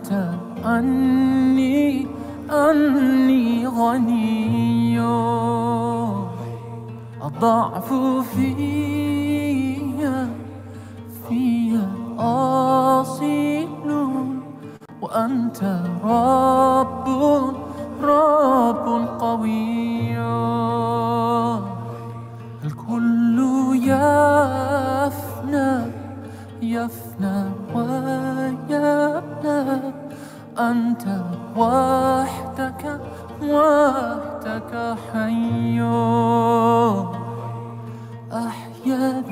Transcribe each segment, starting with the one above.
أنت أني غني الضعف في أصيل وأنت رب قوي الكل يفنى ويبلى أنت وحدك حي أحيا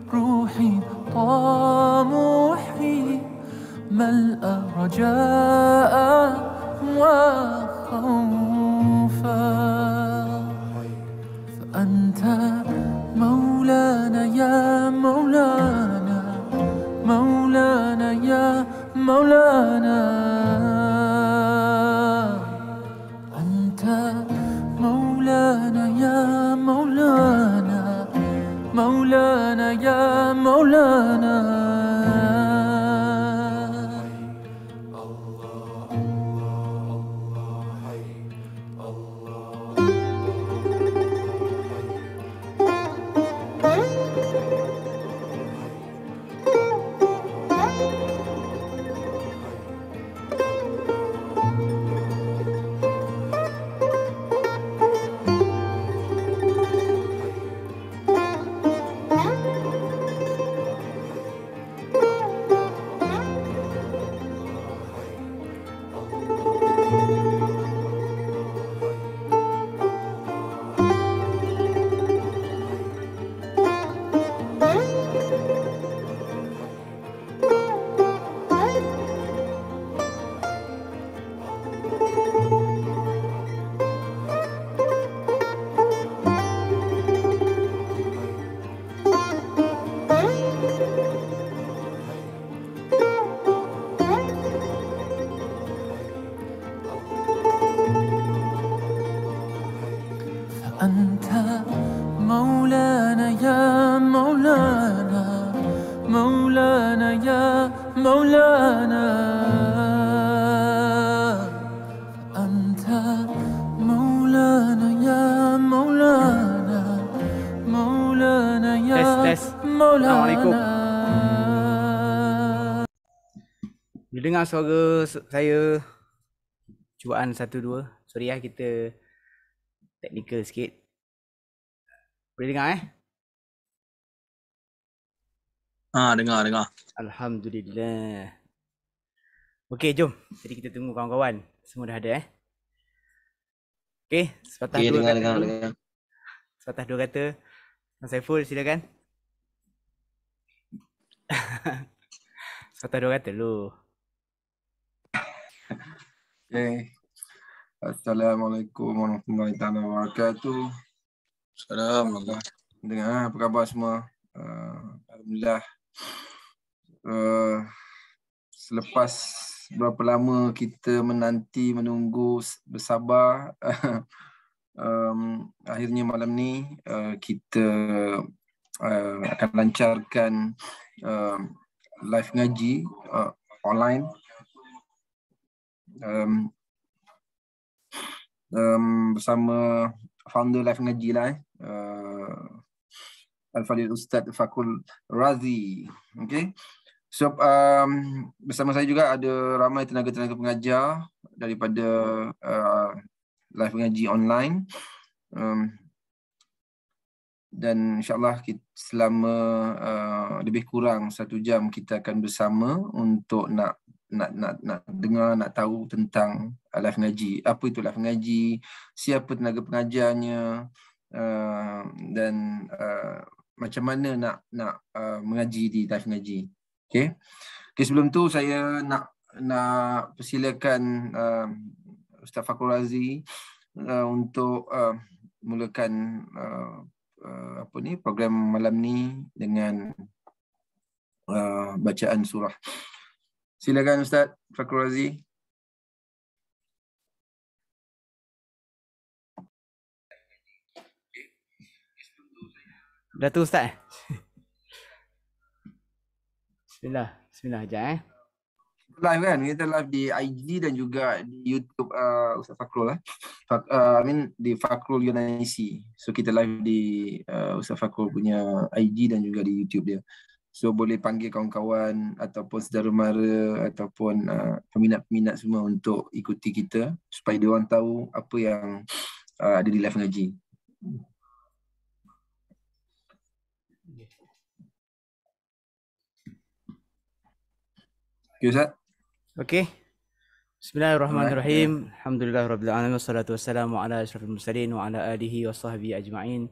بروحي طموحي ملء رجاء وخوفا فأنت مولانا يا مولانا يا مولانا أنت مولانا يا مولانا يا مولانا أنت مولانا يا مولانا يا مولانا أنت مولانا يا مولانا يا مولانا. Boleh dengar suara saya cubaan 1 2. Sorry ya, kita teknikal sikit. Boleh dengar Dengar. Alhamdulillah. Okey, jom. Jadi kita tunggu kawan-kawan. Semua dah ada Okey, sepatah dua kata. Dengar. Sepatah 2 kata. Mas Saiful silakan. Sepatah 2 kata lu. Okay. Assalamualaikum warahmatullahi wabarakatuh. Assalamualaikum. Dengar apa khabar semua? Alhamdulillah. Selepas berapa lama kita menunggu bersabar, akhirnya malam ni kita akan lancarkan live ngaji online. Bersama founder live ngaji lah, Al-Fadhil Ustaz Fakrul Razi. Okay. So bersama saya juga ada ramai tenaga-tenaga pengajar daripada live ngaji online. Dan insyaAllah selama lebih kurang 1 jam kita akan bersama untuk nak dengar, nak tahu tentang live ngaji. Apa itu live ngaji, siapa tenaga pengajarnya, dan macam mana nak mengaji di live ngaji. Okay, sebelum tu saya nak persilakan Ustaz Fakrul Razi untuk mulakan program malam ni dengan bacaan surah. Silakan Ustaz Fakrul Razi. Dah tu Ustaz. Bismillah. Bismillah sekejap Live kan? Kita live di IG dan juga di YouTube Ustaz Fakrul di Fakrul Yunaisi. So kita live di Ustaz Fakrul punya IG dan juga di YouTube dia. So boleh panggil kawan-kawan ataupun saudara mara ataupun peminat-peminat semua untuk ikuti kita supaya dia orang tahu apa yang ada di live ngaji. Okay, Ustaz. Okey. Bismillahirrahmanirrahim. Alhamdulillahirabbil alamin wassalatu wassalamu ala asyrafil mursalin wa ala alihi wa sahbihi ajma'in.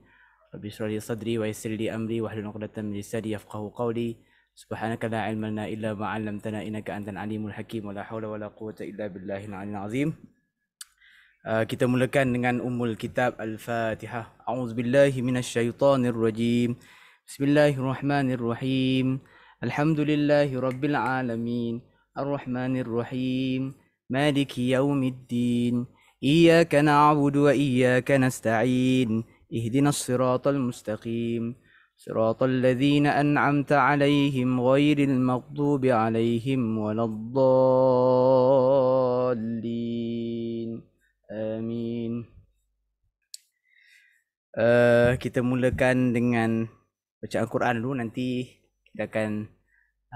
Rabbi shrah li sadri wa yassir li amri wahlul 'uqdatam min lisani yafqahu qawli. Subhanaka la ilma lana illa ma 'allamtana innaka antal alimul hakim wa la haula wa la quwwata illa billahil aliyyil azim. Kita mulakan dengan ummul kitab Al-Fatihah. A'udzubillahi minasyaitonir rajim. Bismillahirrahmanirrahim. Alhamdulillahi rabbil alamin. الرحمن الرحيم مالك يوم الدين إياك نعبد وإياك نستعين اهدنا الصراط المستقيم صراط الذين أنعمت عليهم غير المغضوب عليهم ولا الضالين آمين. Kita mulakan dengan bacaan Quran dulu, nanti kita akan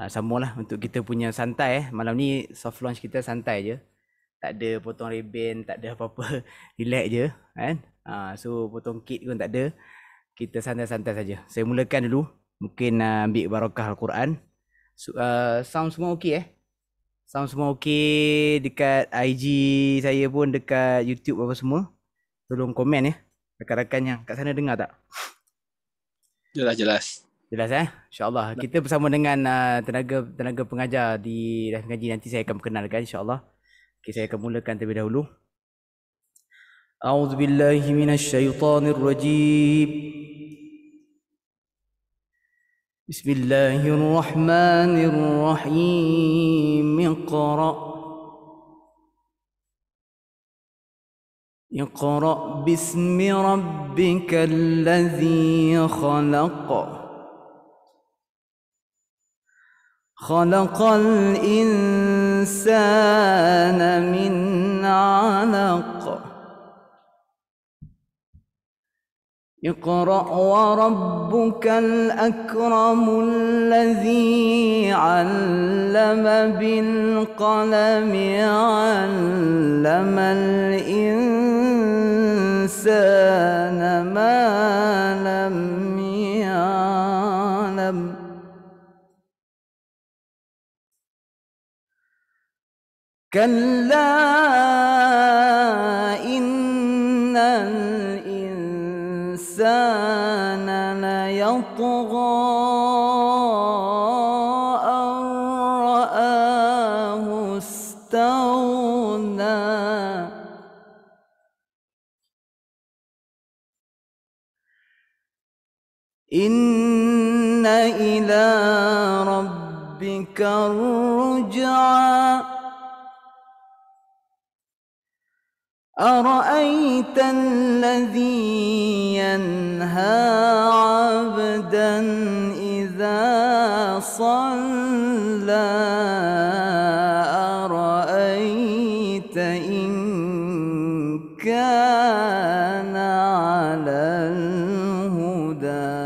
sambunglah untuk kita punya santai. Malam ni soft launch kita santai je. Tak ada potong reben, tak ada apa-apa. Relax je kan. So potong kit pun tak ada. Kita santai-santai saja. Saya mulakan dulu. Mungkin ambil barakah Al-Quran. Sound semua okey Sound semua okey dekat IG saya pun, dekat YouTube apa semua. Tolong komen rakan-rakan yang kat sana dengar tak? Jelas. Jelas InsyaAllah. Kita bersama dengan tenaga pengajar di live ngaji. Nanti saya akan perkenalkan insyaAllah. Okay, saya akan mulakan terlebih dahulu. A'udzubillahi minasyaitonirrajim. Bismillahirrahmanirrahim. Iqra' bismi rabbikal ladzi khalaq. خلق الإنسان من علق اقرأ وربك الأكرم الذي علم بالقلم علم الإنسان ما لم يعلم كلا إن الإنسان ليطغى أن رآه استغنى إن إلى ربك الرجعى أرأيت الذي ينهى عبدا إذا صلى أرأيت إن كان على الهدى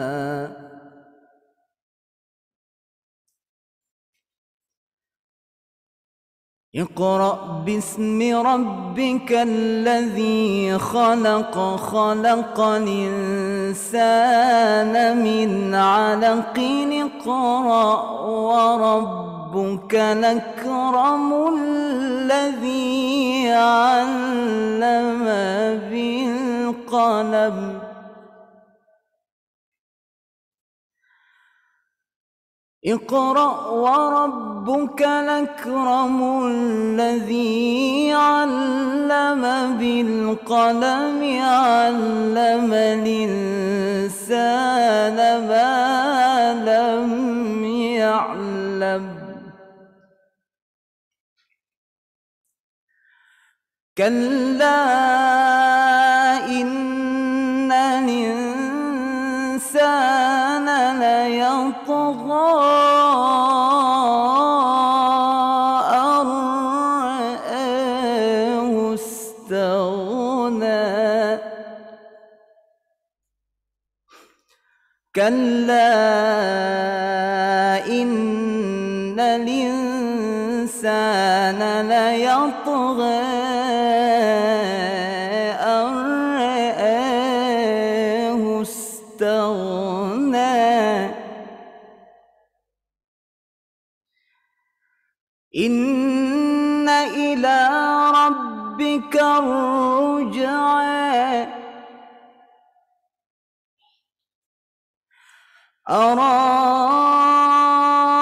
اقرأ باسم ربك الذي خلق خلق الإنسان من علق اقرأ وربك الأكرم الذي علم بالقلم اقرأ وربك الأكرم الذي علم بالقلم علم الإنسان ما لم يعلم كلا إن الإنسان ليطغى كلا إن الإنسان ليطغى أن رآه استغنى إن إلى ربك الرجعى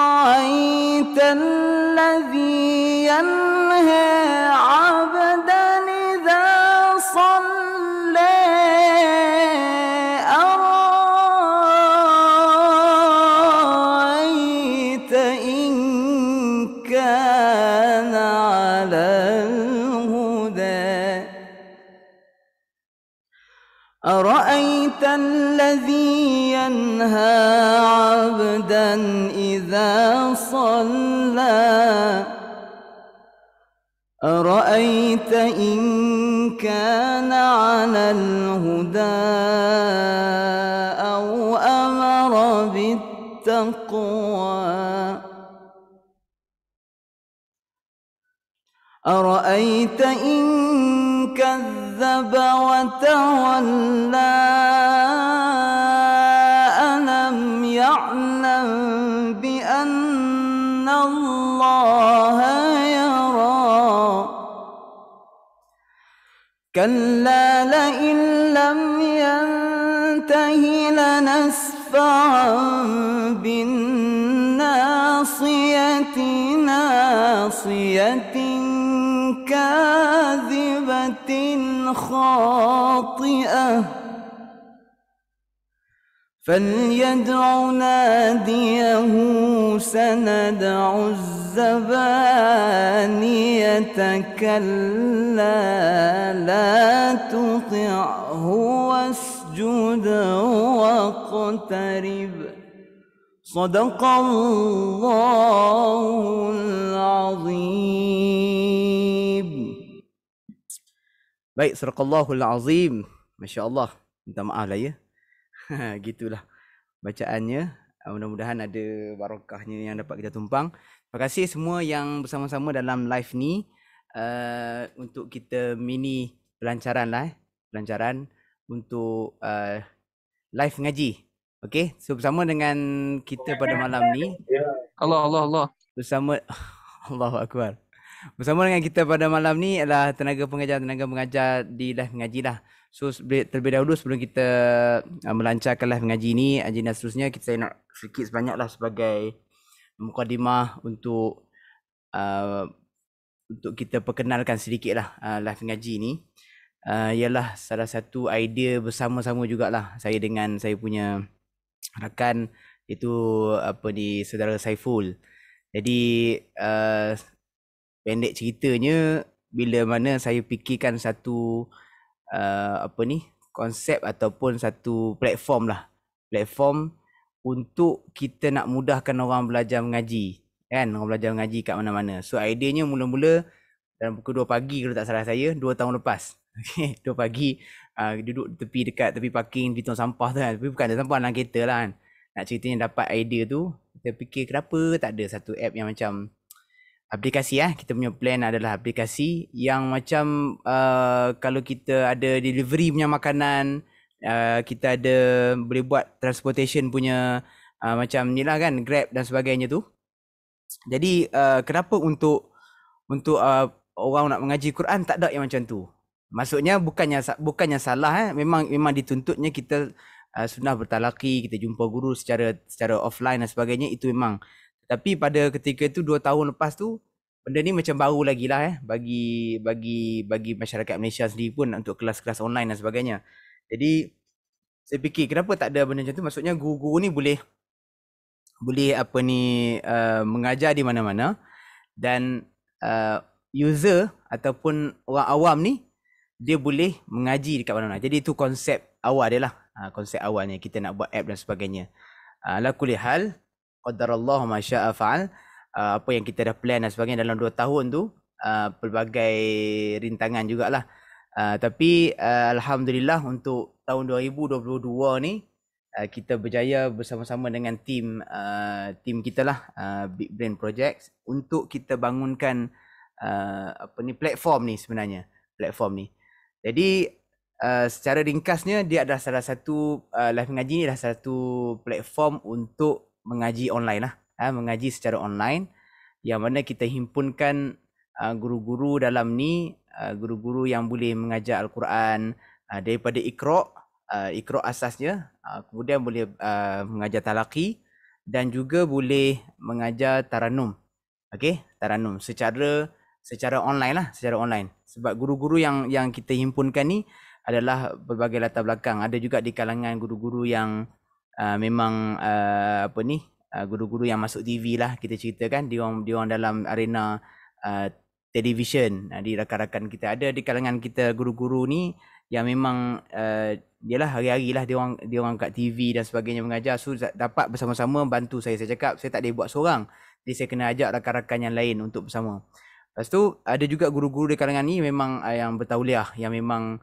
أرأيت الذي ينهى عبدا إذا صلى أرأيت إن كان على الهدى أرأيت الذي ينهى عبدا إذا صلى أرأيت إن كان على الهدى أو أمر بالتقوى أرأيت إن كذب وتولى ألم يعلم بأن الله يرى كلا لئن لم ينته لنسفعا بالناصية ناصية كاذبة خاطئة فليدع ناديه سندع الزبانية كلا لا تطعه واسجد واقترب صدق الله العظيم. Baik, sadaqallahul azim. Masya-Allah. Minta maaf lah ya. Gitulah bacaannya. Mudah-mudahan ada barakahnya yang dapat kita tumpang. Terima kasih semua yang bersama-sama dalam live ni. Untuk kita mini pelancaran lah. Pelancaran untuk live ngaji. Okey, so bersama dengan kita pada malam ni. Allah. Bersama Allahu Akbar. Bersama dengan kita pada malam ni adalah tenaga pengajar di live mengaji lah. So terlebih dahulu sebelum kita melancarkan live mengaji ni, agenda seterusnya kita nak sedikit sebanyak lah sebagai mukadimah untuk kita perkenalkan sedikit lah live mengaji ni. Ialah salah satu idea bersama-sama jugalah saya dengan saya punya rakan, itu saudara Saiful. Jadi pendek ceritanya, bila mana saya fikirkan satu konsep ataupun satu platform untuk kita nak mudahkan orang belajar mengaji, kan, orang belajar mengaji kat mana-mana. So ideanya mula-mula dalam pukul 2 pagi kalau tak salah saya, 2 tahun lepas. Okay, 2 pagi duduk dekat tepi parking di tong sampah tu kan. Tapi bukan ada sampah dalam kereta lah kan. Nak ceritanya dapat idea tu, kita fikir kenapa tak ada satu app yang macam aplikasi kita punya plan adalah aplikasi yang macam kalau kita ada delivery punya makanan, kita ada boleh buat transportation punya macam ni lah kan, Grab dan sebagainya tu. Jadi kenapa untuk orang nak mengaji Quran tak ada yang macam tu. Maksudnya bukannya salah, memang dituntutnya kita sunnah bertalaki, kita jumpa guru secara offline dan sebagainya, itu memang. Tapi pada ketika itu 2 tahun lepas tu, benda ni macam baru lagi lah bagi masyarakat Malaysia sendiri pun untuk kelas-kelas online dan sebagainya. Jadi saya fikir kenapa tak ada benda macam tu. Maksudnya guru-guru ni boleh mengajar di mana-mana, dan user ataupun orang awam ni dia boleh mengaji dekat mana-mana. Jadi itu konsep awal dia lah. Konsep awalnya kita nak buat app dan sebagainya. Ala kulli hal, qadarallahu ma syaa fa'al. Apa yang kita dah plan dan sebagainya dalam 2 tahun tu, pelbagai rintangan jugalah. Tapi alhamdulillah untuk tahun 2022 ni kita berjaya bersama-sama dengan tim kita lah, Big Brain Projects, untuk kita bangunkan platform ni sebenarnya, platform ni. Jadi secara ringkasnya dia adalah salah satu live mengaji ni adalah satu platform untuk mengaji online lah, mengaji secara online, yang mana kita himpunkan guru-guru dalam ni, guru-guru yang boleh mengajar Al-Quran daripada Iqra asasnya, kemudian boleh mengajar talaqi dan juga boleh mengajar taranum. Okey, taranum secara online lah, secara online. Sebab guru-guru yang kita himpunkan ni adalah berbagai latar belakang. Ada juga di kalangan guru-guru yang memang guru-guru yang masuk TV lah, kita ceritakan dia orang dalam arena television. Di rakan-rakan kita ada di kalangan kita guru-guru ni yang memang dialah hari-hari lah dia orang kat TV dan sebagainya mengajar. So dapat bersama-sama bantu saya cakap saya tak boleh buat seorang, jadi saya kena ajak rakan-rakan yang lain untuk bersama. Lepas tu ada juga guru-guru di kalangan ni memang yang bertauliah, yang memang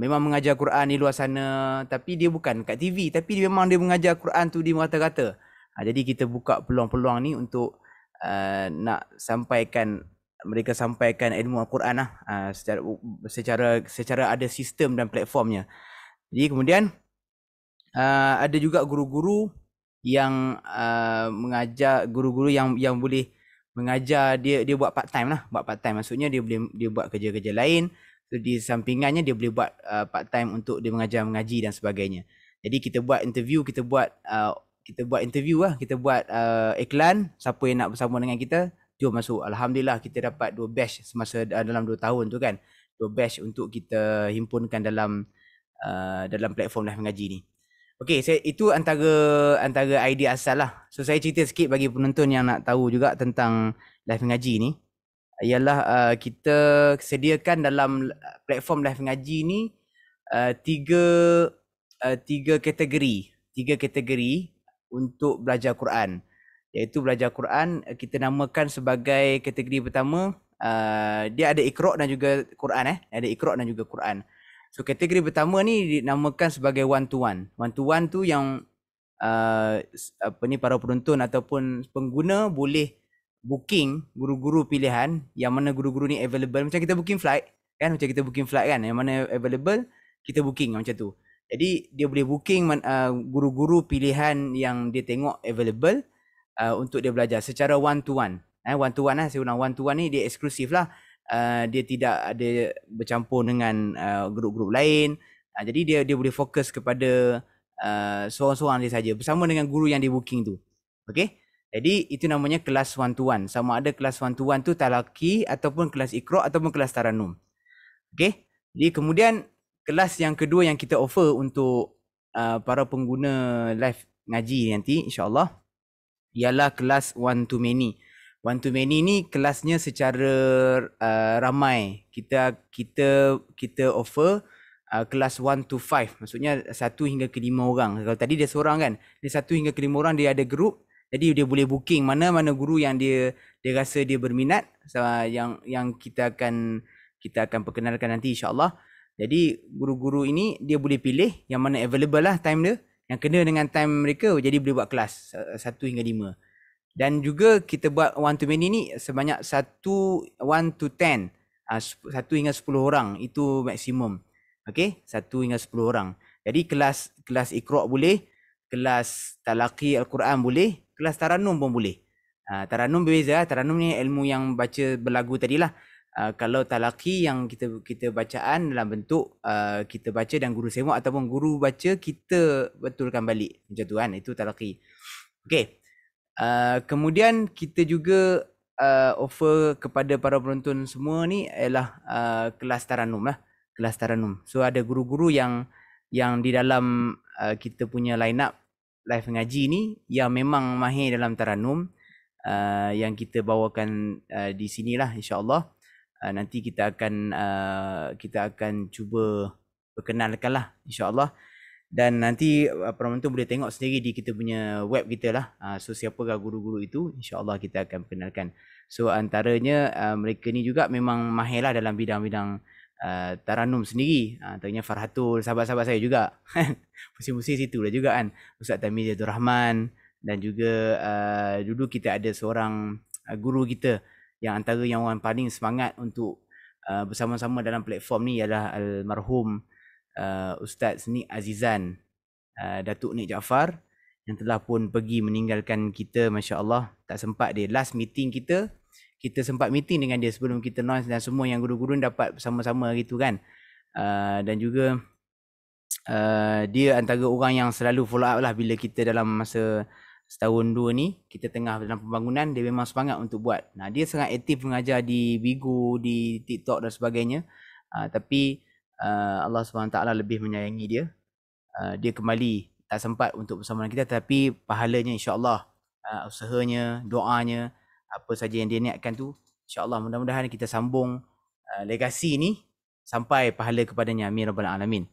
mengajar Quran di luar sana, tapi dia bukan kat TV, tapi dia memang dia mengajar Quran tu di merata-rata. Jadi kita buka peluang-peluang ni untuk nak mereka sampaikan ilmu Al-Quran lah, secara ada sistem dan platformnya. Jadi kemudian ada juga guru-guru yang mengajar, guru-guru yang boleh mengajar, dia buat part time lah, maksudnya dia buat kerja-kerja lain. So, di sampingannya dia boleh buat part time untuk dia mengaji dan sebagainya. Jadi kita buat interview, kita buat iklan, siapa yang nak bersama dengan kita, jom masuk. Alhamdulillah kita dapat 2 batch semasa dalam 2 tahun tu kan. 2 batch untuk kita himpunkan dalam platform live mengaji ni. Okey, itu antara idea asal lah. So saya cerita sikit bagi penonton yang nak tahu juga tentang live mengaji ni. Ialah kita sediakan dalam platform live mengaji ni tiga kategori untuk belajar Quran. Iaitu belajar Quran kita namakan sebagai kategori pertama, dia ada Iqra dan juga Quran, ada Iqra dan juga Quran. So kategori pertama ni dinamakan sebagai one to one. One to one tu yang para penonton ataupun pengguna boleh booking guru-guru pilihan, yang mana guru-guru ni available. Macam kita booking flight kan, yang mana available kita booking macam tu. Jadi dia boleh booking guru-guru pilihan yang dia tengok available untuk dia belajar secara one to one. One to one lah, saya ulang, one to one ni dia eksklusif lah. Dia tidak ada bercampur dengan grup-grup lain. Jadi dia boleh fokus kepada seorang-seorang dia saja bersama dengan guru yang dia booking tu. Okey. Jadi itu namanya kelas one to one. Sama ada kelas one to one tu talaqi ataupun kelas Iqra ataupun kelas taranum. Okey. Jadi kemudian kelas yang kedua yang kita offer untuk para pengguna live ngaji nanti insya-Allah ialah kelas one to many. One to many ni kelasnya secara ramai. Kita offer kelas 1 to 5. Maksudnya 1 hingga ke 5 orang. Kalau tadi dia seorang kan, dia 1 hingga ke 5 orang, dia ada group. Jadi dia boleh booking mana-mana guru yang dia rasa dia berminat, yang kita akan perkenalkan nanti insya-Allah. Jadi guru-guru ini dia boleh pilih yang mana available lah time dia, yang kena dengan time mereka, jadi boleh buat kelas 1 hingga 5. Dan juga kita buat one to many ni sebanyak 1 to 10, 1 hingga 10 orang itu maksimum. Okey, 1 hingga 10 orang. Jadi kelas Iqra boleh, kelas talaqi Al-Quran boleh, kelas taranum pun boleh. Taranum berbeza. Taranum ni ilmu yang baca berlagu tadilah. Kalau talaqi yang kita bacaan dalam bentuk kita baca dan guru semak ataupun guru baca kita betulkan balik. Macam tu kan, itu talaqi. Okey. Kemudian kita juga offer kepada para penonton semua ni ialah kelas taranum lah. Kelas taranum. So ada guru-guru yang di dalam kita punya line up live ngaji ni yang memang mahir dalam taranum, yang kita bawakan di sinilah insya-Allah. Nanti kita akan cuba perkenalkan lah insya-Allah. Dan nanti penonton boleh tengok sendiri di kita punya web kita lah. So siapakah guru-guru itu, insya-Allah kita akan perkenalkan. So antaranya mereka ni juga memang mahir lah dalam bidang-bidang Taranum sendiri. Antaranya Farhatul, sahabat-sahabat saya juga. Musim-musim situ lah juga kan. Ustaz Tamizul Rahman dan juga dulu kita ada seorang guru kita yang antara yang orang paling semangat untuk bersama-sama dalam platform ni adalah almarhum Ustaz Nik Azizan, Datuk Nik Jaafar, yang telah pun pergi meninggalkan kita, Masya Allah. Tak sempat dia. Last meeting kita sempat meeting dengan dia sebelum kita launch, dan semua yang guru-guru dapat bersama-sama gitu kan. Dan juga dia antara orang yang selalu follow up lah bila kita dalam masa setahun dua ni kita tengah dalam pembangunan. Dia memang semangat untuk buat. Dia sangat aktif mengajar di Bigo, di TikTok dan sebagainya. Tapi Allah SWT lebih menyayangi dia. Dia kembali, tak sempat untuk bersama dengan kita, tapi pahalanya insya-Allah, usahanya, doanya, apa saja yang dia niatkan tu, insya-Allah mudah-mudahan kita sambung legasi ni sampai pahala kepadanya. Amin rabbal alamin.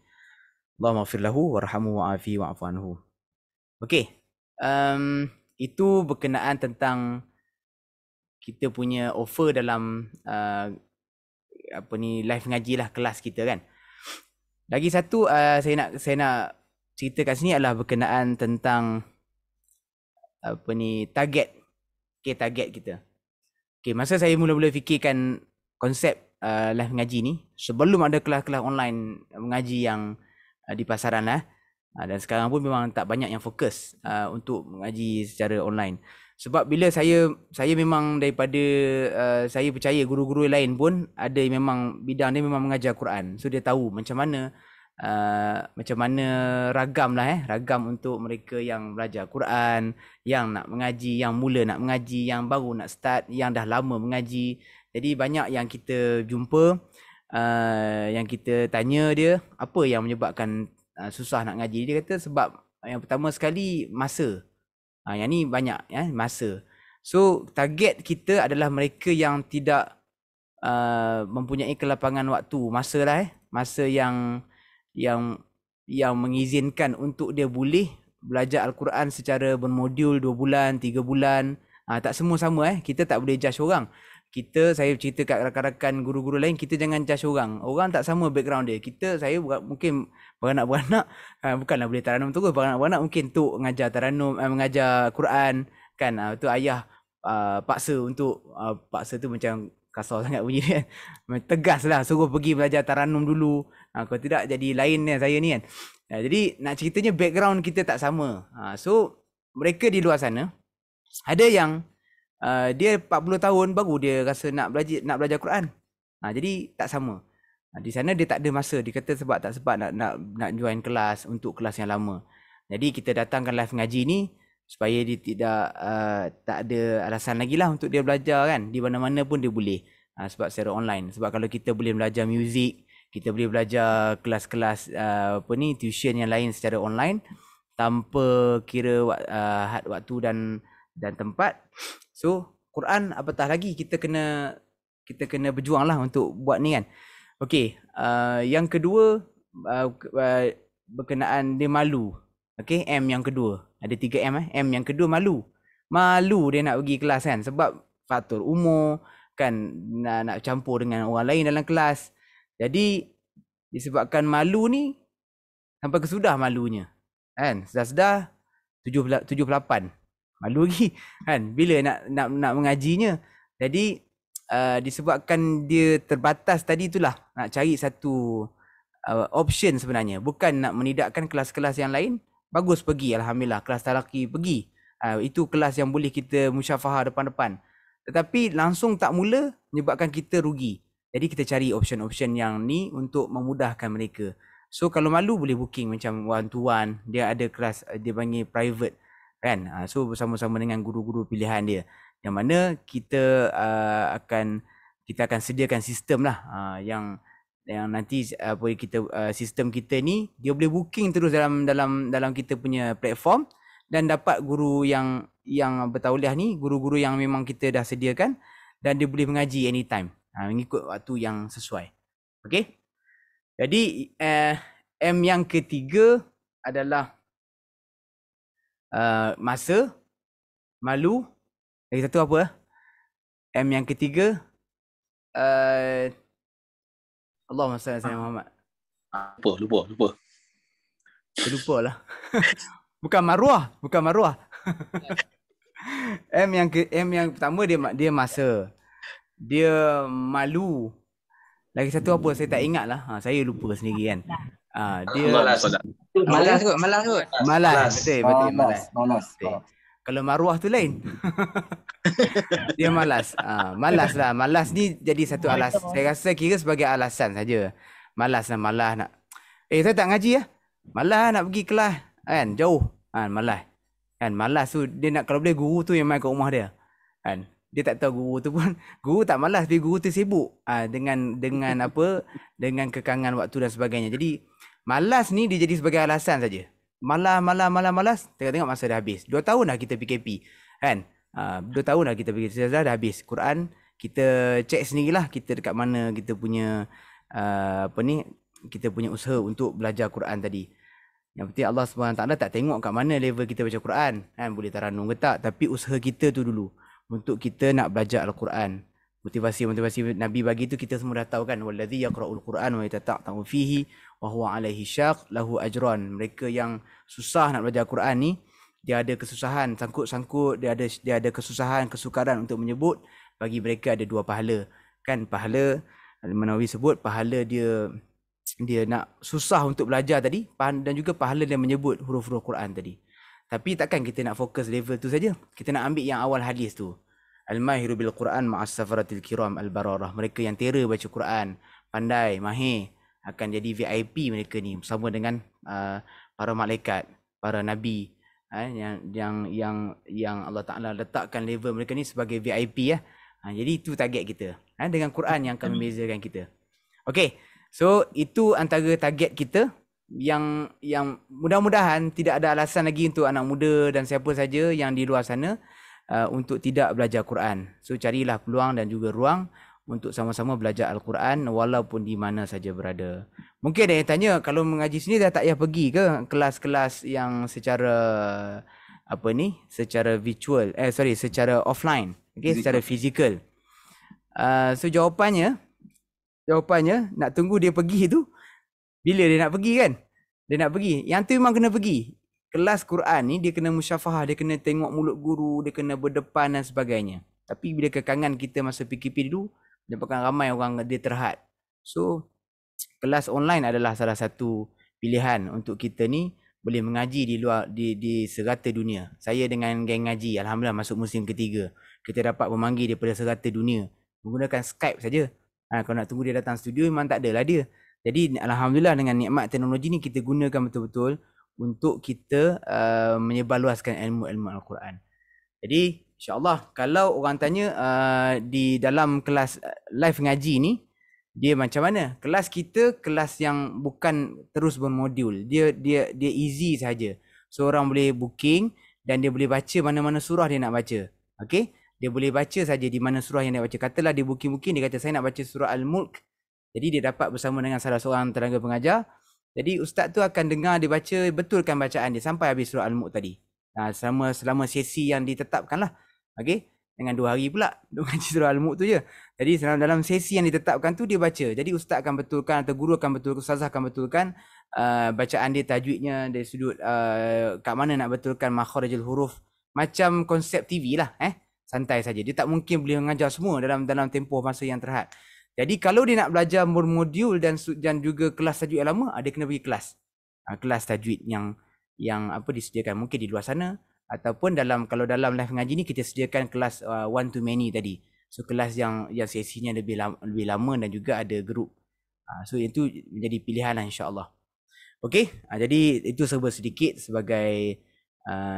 Allahumma ighfir lahu warhamhu wa'afi wa'fu anhu. Okey. Itu berkenaan tentang kita punya offer dalam live ngaji lah, kelas kita kan. Lagi satu saya nak cerita kat sini adalah berkenaan tentang target. Target kita. Masa saya mula-mula fikirkan konsep live ngaji ni, sebelum ada kelas-kelas online mengaji yang di pasaran lah, dan sekarang pun memang tak banyak yang fokus untuk mengaji secara online. Sebab bila saya memang daripada saya percaya guru-guru lain pun ada memang bidang dia memang mengajar Quran. So dia tahu macam mana ragam untuk mereka yang belajar Quran, yang nak mengaji, yang mula nak mengaji, yang baru nak start, yang dah lama mengaji. Jadi banyak yang kita jumpa, yang kita tanya dia apa yang menyebabkan susah nak ngaji. Dia kata sebab yang pertama sekali masa. Yang ni banyak masa. So target kita adalah mereka yang tidak mempunyai kelapangan waktu, masa lah masa yang mengizinkan untuk dia boleh belajar Al-Quran secara bermodul 2 bulan, 3 bulan. Tak semua sama kita tak boleh judge orang. Saya cerita kat rakan-rakan guru-guru lain, kita jangan judge orang. Orang tak sama background dia. Saya mungkin beranak-beranak bukanlah boleh taranum terus. Beranak-beranak mungkin tu mengajar taranum, mengajar Quran kan. Tu ayah paksa untuk paksa tu macam kasar sangat bunyi kan. Tegas lah, suruh pergi belajar taranum dulu. Kalau tidak jadi lain saya ni kan. Jadi nak ceritanya background kita tak sama. So mereka di luar sana ada yang dia 40 tahun baru dia rasa nak belajar Quran. Jadi tak sama. Di sana dia tak ada masa. Dia kata sebab tak sempat nak join kelas untuk kelas yang lama. Jadi kita datangkan live ngaji ni supaya dia tak ada alasan lagi lah untuk dia belajar kan. Di mana-mana pun dia boleh. Sebab secara online. Sebab kalau kita boleh belajar muzik, kita boleh belajar kelas-kelas tuition yang lain secara online tanpa kira waktu dan tempat. So Quran apatah lagi kita kena berjuang lah untuk buat ni kan. Okey, yang kedua berkenaan dia malu. Okey, M yang kedua. Ada 3 M M yang kedua malu. Malu dia nak pergi kelas kan sebab faktor umur kan, nak campur dengan orang lain dalam kelas. Jadi disebabkan malu ni sampai kesudah malunya. Kan? Sedar-sedar 78. Malu lagi kan bila nak mengajinya. Jadi disebabkan dia terbatas tadi itulah nak cari satu option sebenarnya. Bukan nak menidakkan kelas-kelas yang lain. Bagus pergi, alhamdulillah kelas talaki pergi. Itu kelas yang boleh kita musyafahah depan-depan. Tetapi langsung tak mula menyebabkan kita rugi. Jadi kita cari option-option yang ni untuk memudahkan mereka. So kalau malu boleh booking macam one to one. Dia ada kelas dia panggil private kan. So bersama-sama dengan guru-guru pilihan dia. Yang mana kita akan sediakan sistem lah yang nanti sistem kita ni dia boleh booking terus dalam kita punya platform dan dapat guru yang bertauliah ni, guru-guru yang memang kita dah sediakan dan dia boleh mengaji anytime mengikut waktu yang sesuai. Okey. Jadi M yang ketiga adalah masa, malu. Lagi satu apa? M yang ketiga Allahumma salli ala sayyidina Muhammad. Lupa. Terlupa lah. Bukan maruah. M yang pertama dia masa. Dia malu. Lagi satu apa saya tak ingat lah. Saya lupa sendiri kan. Dia Malas kot. malas. Betul malas. Malas. Kalau maruah tu lain. Dia malas. Malas lah. Malas ni jadi satu alasan. Saya rasa kira sebagai alasan saja. Malas nak. Saya tak ngaji lah. Malas nak pergi kelas. Kan jauh. Malas. Kan malas tu dia nak, kalau boleh guru tu yang main kat rumah dia. Kan. Dia tak tahu guru tu pun. Guru tak malas, tapi guru tu sibuk. Dengan apa? Dengan kekangan waktu dan sebagainya. Jadi malas ni dia jadi sebagai alasan saja. Malas. Tengok masa dah habis. 2 tahun dah kita PKP. Kan? 2 tahun dah kita PKP. Dah habis. Quran, kita cek sendirilah kita dekat mana kita punya kita punya usaha untuk belajar Quran tadi. Yang penting Allah SWT tak tengok kat mana level kita baca Quran. Kan? Boleh taranum ke tak. Tapi usaha kita tu dulu. Untuk kita nak belajar Al-Quran. Motivasi Nabi bagi tu kita semua dah tahu kan. Wallazi yaqra'ul Quran wa yatata'u fihi wa huwa 'alaihi syaq lahu ajran. Mereka yang susah nak belajar Quran ni, dia ada kesusahan, sangkut-sangkut, dia ada kesusahan, kesukaran untuk menyebut, bagi mereka ada 2 pahala. Kan pahala Al-Nawawi sebut pahala dia nak susah untuk belajar tadi, dan juga pahala dia menyebut huruf-huruf Quran tadi. Tapi takkan kita nak fokus level tu saja. Kita nak ambil yang awal hadis tu. Al-mahiru bil Quran ma'as safaratil kiram al-bararah. Mereka yang tera baca Quran, pandai, mahir, akan jadi VIP mereka ni bersama dengan para malaikat, para nabi, yang Allah Taala letakkan level mereka ni sebagai VIP ya. Jadi itu target kita. Dengan Quran yang akan membezakan kita. Okey. So itu antara target kita yang mudah-mudahan tidak ada alasan lagi untuk anak muda dan siapa saja yang di luar sana untuk tidak belajar Quran. So carilah peluang dan juga ruang untuk sama-sama belajar Al-Quran walaupun di mana saja berada. Mungkin ada yang tanya, kalau mengaji sini dah tak payah pergi ke kelas-kelas yang secara secara virtual, secara offline, secara fizikal. So jawapannya nak tunggu dia pergi tu bila dia nak pergi kan. Dia nak pergi. Yang tu memang kena pergi. Kelas Quran ni dia kena musyafahah, dia kena tengok mulut guru, dia kena berdepan dan sebagainya. Tapi bila kekangan kita masa PKP dulu, dapatkan ramai orang dia terhad. So kelas online adalah salah satu pilihan untuk kita ni boleh mengaji di luar di serata dunia. Saya dengan geng ngaji alhamdulillah masuk musim ketiga. Kita dapat memanggil daripada serata dunia menggunakan Skype saja. Kalau nak tunggu dia datang studio memang tak adalah dia. Jadi alhamdulillah dengan nikmat teknologi ni kita gunakan betul-betul untuk kita menyebarluaskan ilmu-ilmu Al-Quran. Jadi insya-Allah kalau orang tanya di dalam kelas live ngaji ni dia macam mana? Kelas kita kelas yang bukan terus bermodul. Dia easy saja. So orang boleh booking dan dia boleh baca mana-mana surah dia nak baca. Okey? Dia boleh baca saja di mana surah yang dia baca. Katalah dia booking, dia kata saya nak baca surah Al-Mulk. Jadi dia dapat bersama dengan salah seorang tenaga pengajar. Jadi ustaz tu akan dengar dia baca, betulkan bacaan dia sampai habis surah Al-Mulk tadi. Selama sesi yang ditetapkan lah. Okey? Dengan 2 hari pula untuk ngaji surah Al-Mulk tu je. Jadi dalam sesi yang ditetapkan tu dia baca. Jadi ustaz akan betulkan atau guru akan betulkan, ustazah akan betulkan bacaan dia, tajwidnya dari sudut kat mana nak betulkan makharijul huruf. Macam konsep TV lah. Santai saja. Dia tak mungkin boleh mengajar semua dalam tempoh masa yang terhad. Jadi kalau dia nak belajar bermodul dan juga kelas tajwid yang lama, dia kena pergi kelas. Kelas tajwid yang disediakan mungkin di luar sana ataupun kalau dalam live ngaji ni kita sediakan kelas one to many tadi. So kelas yang sesinya lebih lama dan juga ada grup. So itu menjadi pilihan lah insya-Allah. Okey, jadi itu serba sedikit sebagai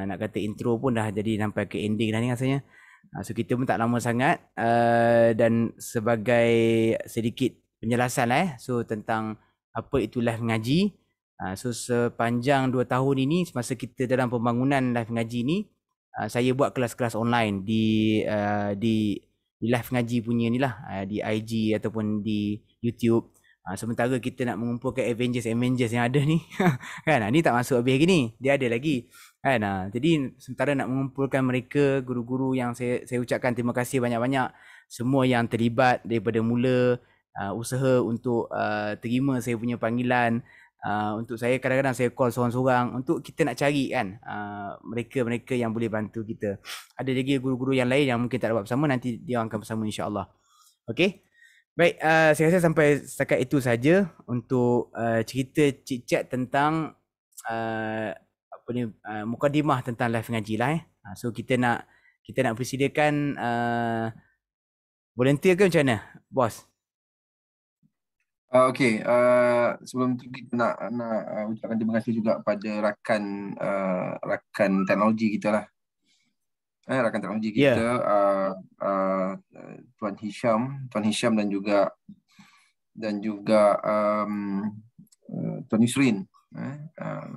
nak kata intro pun dah jadi sampai ke ending dah ni rasanya. So kita pun tak lama sangat dan sebagai sedikit penjelasan lah so tentang apa itu live ngaji. So sepanjang 2 tahun ini semasa kita dalam pembangunan live ngaji ni saya buat kelas-kelas online di live ngaji punya ni lah, di IG ataupun di YouTube. Sementara kita nak mengumpulkan Avengers yang ada ni kan, ni tak masuk habis lagi ni, dia ada lagi kan. Jadi sementara nak mengumpulkan mereka, guru-guru yang saya ucapkan terima kasih banyak-banyak semua yang terlibat daripada mula usaha untuk terima saya punya panggilan. Untuk saya kadang-kadang saya call seorang-seorang untuk kita nak cari kan mereka-mereka yang boleh bantu kita. Ada lagi guru-guru yang lain yang mungkin tak dapat bersama, nanti dia akan bersama insya-Allah. Okey. Baik, saya rasa sampai setakat itu saja untuk cerita cik-cak tentang mukadimah tentang live ngaji lah. So kita nak persediakan volunteer ke macam mana, bos? Okey, sebelum tu kita nak ucapkan terima kasih juga pada rakan teknologi kita lah. Rakan teknologi kita, Tuan Hisham dan juga Tuan Yusrin,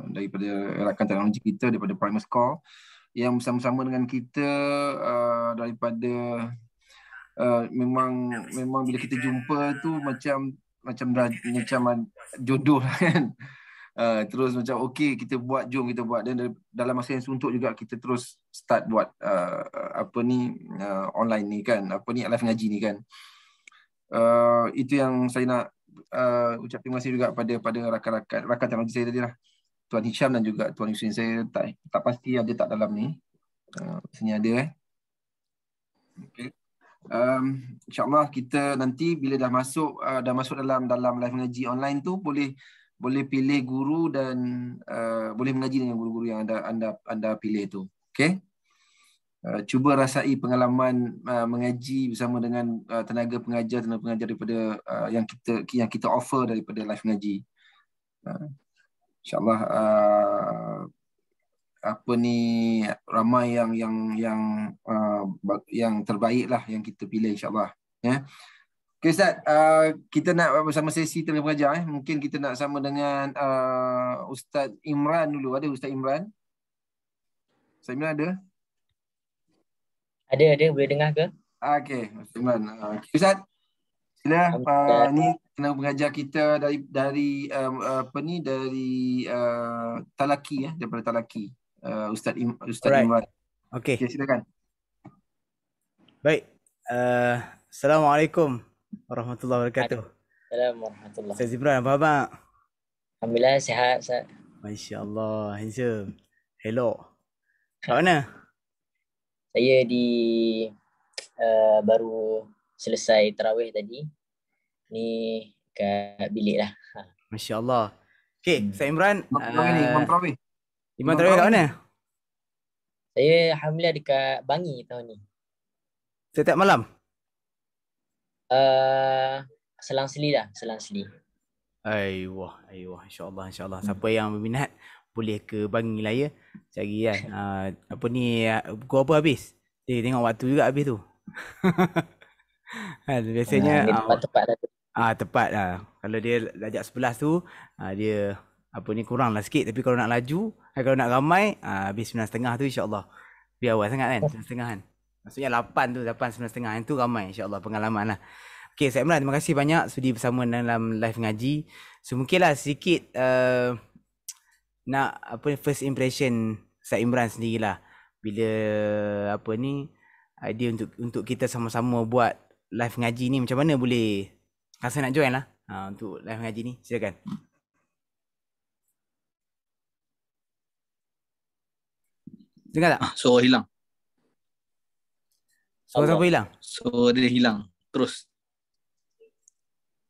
daripada rakan teknologi kita daripada Primus Core yang bersama-sama dengan kita daripada memang bila kita jumpa tu macam jodoh lah kan. Terus macam okey jom kita buat, dan dalam masa yang suntuk juga kita terus start buat online ni kan, live ngaji ni kan. Itu yang saya nak ucap terima kasih juga pada rakan teknologi saya tadi lah, Tuan Hisham dan juga Tuan Yusrin. Saya tak pasti ada tak dalam ni, sini ada okey. InsyaAllah kita nanti bila dah masuk dalam live ngaji online tu boleh pilih guru dan boleh mengaji dengan guru-guru yang anda pilih tu. Okey. Cuba rasai pengalaman mengaji bersama dengan tenaga pengajar daripada yang kita offer daripada live ngaji. InsyaAllah ramai yang terbaik lah yang kita pilih insyaAllah. Ya. Okay Ustaz, kita nak bersama sesi tenaga pengajar. Mungkin kita nak sama dengan Ustaz Imran dulu. Ada Ustaz Imran? Ustaz Imran ada? Ada, boleh dengar ke? Okey, Ustaz Imran. Okay, Ustaz, sila. Ni tenaga pengajar kita dari Talaki, daripada Talaki. Ustaz Imran. Okey. Okay, silakan. Baik. Assalamualaikum warahmatullahi wabarakatuh. Assalamualaikum warahmatullahi. Ustaz Imran, apa khabar? Alhamdulillah sihat, Ustaz. Masya-Allah, handsome. Hello. Kat mana? Saya baru selesai tarawih tadi. Ni kat bilik lah. Masya-Allah. Okey, Ustaz Imran, Imam Tarawih. Imam Tarawih kat mana? Saya alhamdulillah dekat Bangi tahun ni. Setiap malam? Selang-seli. Aiwah. InsyaAllah. Siapa yang berminat boleh ke Bangi lah ya. Cari kan. Pukul apa habis? Dia tengok waktu juga habis tu. Biasanya tepat lah. Tepat lah. Kalau dia ajak 11 tu, dia kurang lah sikit. Tapi kalau nak laju, kalau nak ramai, habis 9.30 tu insyaAllah. Biar awal sangat kan, 9.30 kan. Maksudnya 8 tu, 9.30 yang tu ramai insyaAllah pengalaman lah. Okay, Ustaz Imran, terima kasih banyak sudi bersama dalam live ngaji. So mungkinlah sedikit nak first impression Ustaz Imran sendirilah. Bila idea untuk kita sama-sama buat live ngaji ni, macam mana boleh rasa nak join lah untuk live ngaji ni. Silakan. Dengar tak? Suara hilang. Suara siapa hilang? Suara dia hilang. Terus.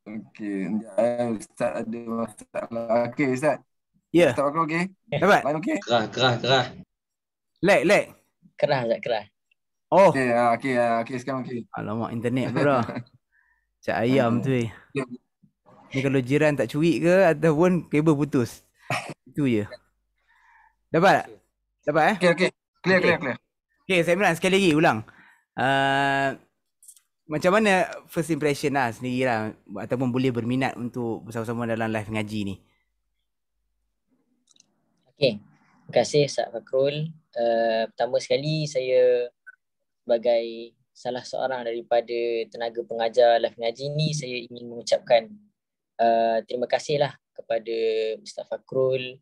Okey, Ustaz ada masalah. Okey, Ustaz. Ya. Ustaz aku okey? Dapat? Line okey? Kerah. Lag. Kerah, Ustaz, kerah. Oh. Okey, sekarang okey. Alamak, internet pula. Cak ayam tu. Ni kalau jiran tak curi ke ataupun kabel putus. Itu je. Dapat? Okey. Clear. Okey, Ustaz Imran sekali lagi ulang. Macam mana first impression lah sendirilah, ataupun boleh berminat untuk bersama-sama dalam live ngaji ni? Okey. Terima kasih Ustaz Fakrul. Pertama sekali saya sebagai salah seorang daripada tenaga pengajar live ngaji ni, saya ingin mengucapkan terima kasihlah kepada Ustaz Fakrul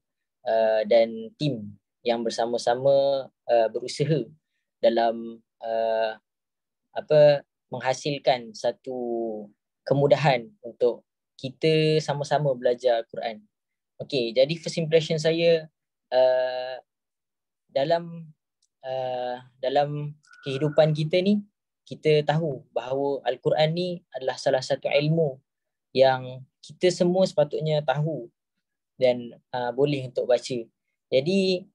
dan tim yang bersama-sama berusaha dalam menghasilkan satu kemudahan untuk kita sama-sama belajar Quran. Okey, jadi first impression saya dalam kehidupan kita ni, kita tahu bahawa Al-Quran ni adalah salah satu ilmu yang kita semua sepatutnya tahu dan boleh untuk baca. Jadi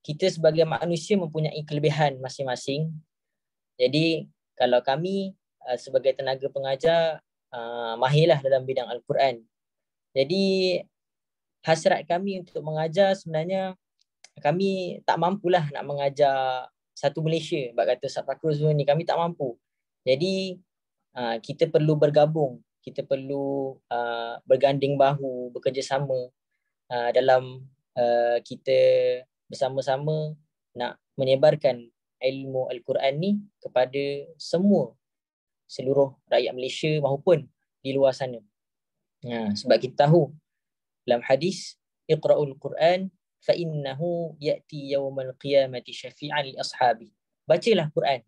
kita sebagai manusia mempunyai kelebihan masing-masing. Jadi kalau kami sebagai tenaga pengajar mahirlah dalam bidang Al-Quran. Jadi hasrat kami untuk mengajar, sebenarnya kami tak mampulah nak mengajar satu Malaysia. Sebab kata Ustaz Fakrul semua ni, kami tak mampu. Jadi kita perlu bergabung, kita perlu berganding bahu, bekerjasama dalam kita bersama-sama nak menyebarkan ilmu Al-Quran ni kepada seluruh rakyat Malaysia maupun di luar sana. Sebab kita tahu dalam hadis, Iqra'ul Quran fa innahu ya'ti yawmal qiyamati syafi'an li ashabi. Bacalah Quran,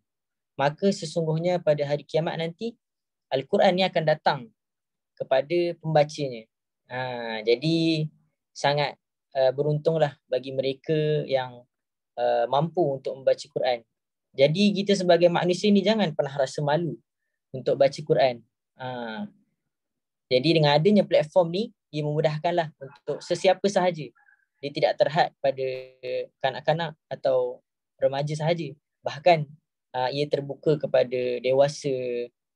maka sesungguhnya pada hari kiamat nanti Al-Quran ni akan datang kepada pembacanya. Jadi sangat beruntunglah bagi mereka yang mampu untuk membaca Quran. Jadi kita sebagai manusia ni jangan pernah rasa malu untuk baca Quran. Jadi dengan adanya platform ni, ia memudahkanlah untuk sesiapa sahaja. Dia tidak terhad pada kanak-kanak atau remaja sahaja. Bahkan ia terbuka kepada dewasa,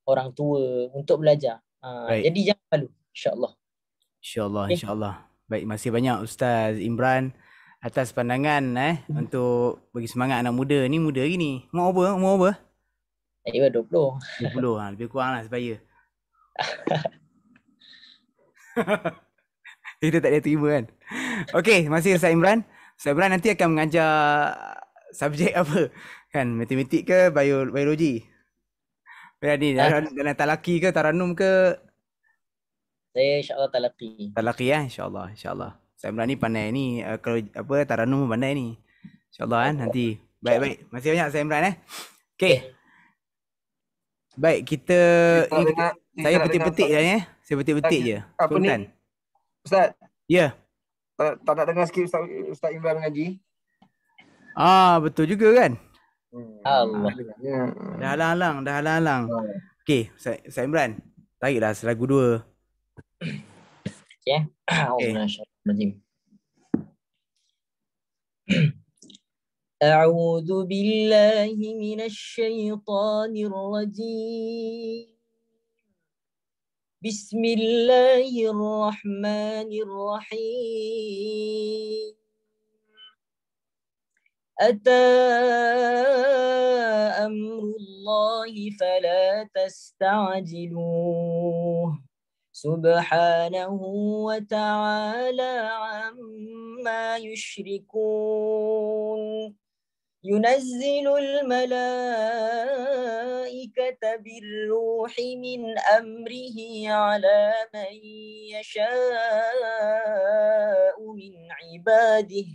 orang tua untuk belajar. Jadi jangan malu, insya-Allah. InsyaAllah, insyaAllah. Baik, masih banyak Ustaz Imran atas pandangan untuk bagi semangat anak muda. Ni muda lagi ni. Umur apa? Saya 20. 20, lebih kurang lah sebaya. Kita tak boleh terima kan. Okey, masih Ustaz Imran. Ustaz Imran nanti akan mengajar subjek apa? Kan, matematik ke biologi? Ni dalam talaki ke taranum ke? Saya insya-Allah talaki. Talaki ya, insya-Allah, insya-Allah. Ustaz Imran ni pandai ni, kalau apa taranum pandai ni. InsyaAllah nanti. Baik. Masih banyak Ustaz Imran Okey. Baik, saya petik-petik je ni Saya petik-petik je. Apa Spontan. ni? Ustaz. Ya. Tak nak dengar sikit Ustaz Imran mengaji? Betul juga kan? Allah. Dah halang-halang. Okey, Ustaz Imran. Tariklah lagu 2. Okay. أعوذ بالله من الشيطان الرجيم بسم الله الرحمن الرحيم أتى أمر الله فلا تستعجلوه سبحانه وتعالى عما يشركون ينزل الملائكة بالروح من أمره على من يشاء من عباده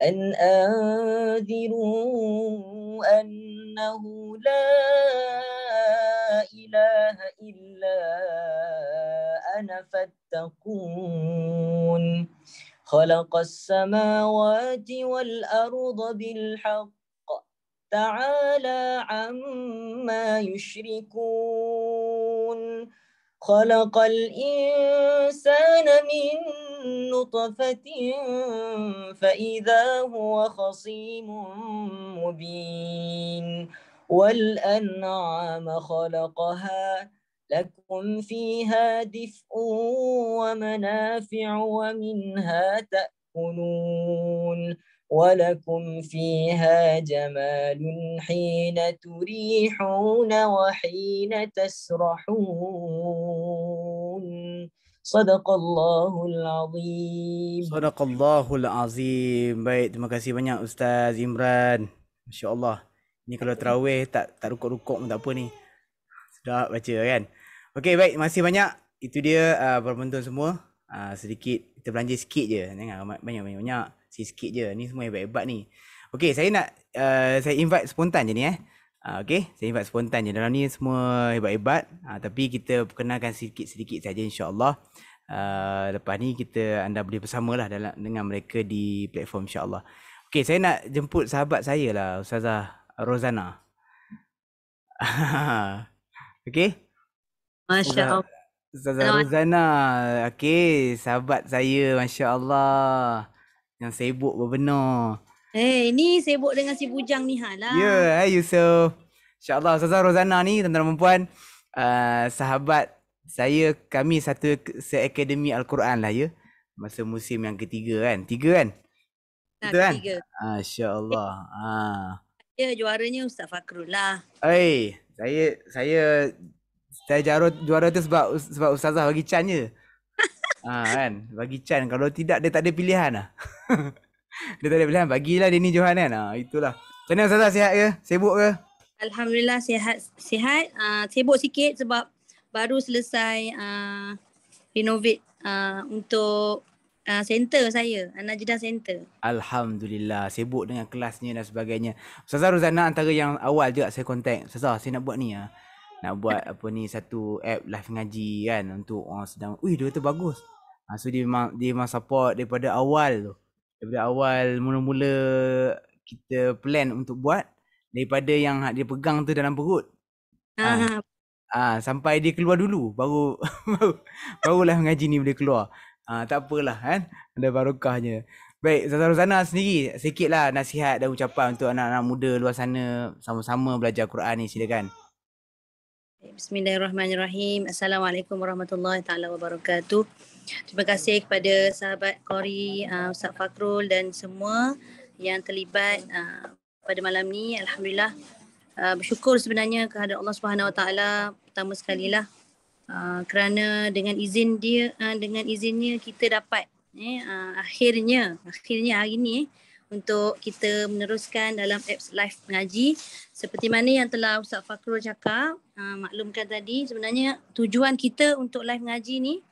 أن أنذروا أنه لا إله إلا أنا فاتقون خلق السماوات والأرض بالحق تعالى عما يشركون خلق الإنسان من نطفة فإذا هو خصيم مبين والأنعام خلقها لكم فيها دفء ومنافع ومنها تأكلون ولكم فيها جمال حين تريحون وحين تسرحون صدق الله العظيم. Sadaqallahul azim. Baik, terima kasih banyak Ustaz Imran. Masya-Allah. Ni kalau tarawih tak rukuk-rukuk pun tak apa ni. Sedap baca kan. Okey, baik, masih banyak. Itu dia para penonton semua. Sedikit kita belanja sikit je. Jangan banyak-banyak. Sikit je. Ni semua hebat-hebat ni. Okey, saya nak saya invite spontan je ni Okey, saya invite spontan je. Dalam ni semua hebat-hebat. Tapi kita perkenalkan sedikit-sedikit saja insya-Allah. Lepas ni anda boleh bersama lah dengan mereka di platform insya-Allah. Okey, saya nak jemput sahabat saya lah, Ustazah Rozana. Okey? Masya Allah. Ustazah Rozana. Okey, sahabat saya, masya-Allah. Yang sibuk berbenar. Ni sibuk dengan si bujang ni lah. Ya, hai Yusof. InsyaAllah Ustazah Rozana ni tuan-tuan dan puan, sahabat saya, kami satu seakademi Al-Quran lah ya. Masa musim yang ketiga kan? 3 kan? Betul kan? Ketiga. Masya-Allah. Ya, juaranya Ustaz Fakrul lah. Saya juara tu sebab Ustazah bagi can je. Kan? Bagi can. Kalau tidak dia tak ada pilihan lah. Dia tak ada pilihan. Bagilah dia ni Johan kan. Itulah. Macam mana Ustazah, sihat ke? Sibuk ke? Alhamdulillah sihat. Sibuk sikit sebab baru selesai renovate untuk center saya, An-Najdah Center. Alhamdulillah. Sibuk dengan kelasnya dan sebagainya. Ustazah Rozana antara yang awal juga saya kontak. Ustazah, saya nak buat ni lah. Nak buat satu app live ngaji kan. Untuk orang sedang, dia kata bagus. So dia memang support daripada awal tu. Daripada awal mula-mula kita plan untuk buat, daripada yang dia pegang tu dalam perut. Sampai dia keluar dulu barulah mengaji ni boleh keluar. Tak apalah kan. Ada barokahnya. Baik, Ustazah Rozana sendiri sikitlah nasihat dan ucapan untuk anak-anak muda luar sana sama-sama belajar Quran ni, silakan. Bismillahirrahmanirrahim. Assalamualaikum warahmatullahi taala wabarakatuh. Terima kasih kepada sahabat Qori, Ustaz Fakrul dan semua yang terlibat pada malam ni. Alhamdulillah, bersyukur sebenarnya kehadrat Allah Subhanahu Wa Taala pertama sekali lah, kerana dengan izinnya kita dapat akhirnya hari ni untuk kita meneruskan dalam apps live mengaji. Seperti mana yang telah Ustaz Fakrul cakap, maklumkan tadi, sebenarnya tujuan kita untuk live mengaji ni,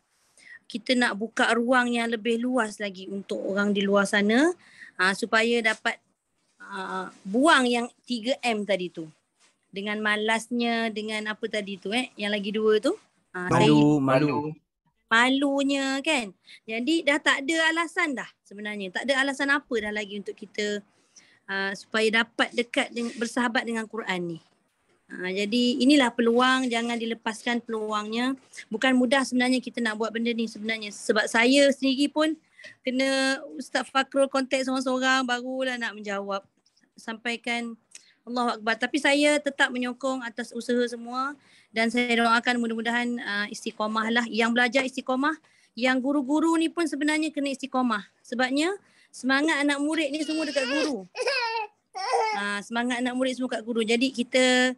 kita nak buka ruang yang lebih luas lagi untuk orang di luar sana, supaya dapat buang yang 3M tadi tu. Dengan malasnya, dengan apa tadi tu yang lagi dua tu. Malunya kan. Jadi dah tak ada alasan dah sebenarnya. Tak ada alasan apa dah lagi untuk kita supaya dapat dekat bersahabat dengan Quran ni. Jadi inilah peluang, jangan dilepaskan peluangnya. Bukan mudah sebenarnya kita nak buat benda ni sebenarnya. Sebab saya sendiri pun kena Ustaz Fakrul kontak seorang-seorang, barulah nak menjawab. Sampaikan Allahu Akbar. Tapi saya tetap menyokong atas usaha semua dan saya doakan mudah-mudahan istiqamah lah. Yang belajar istiqamah, yang guru-guru ni pun sebenarnya kena istiqamah. Sebabnya semangat anak murid ni semua dekat guru. Semangat anak murid semua kat guru. Jadi kita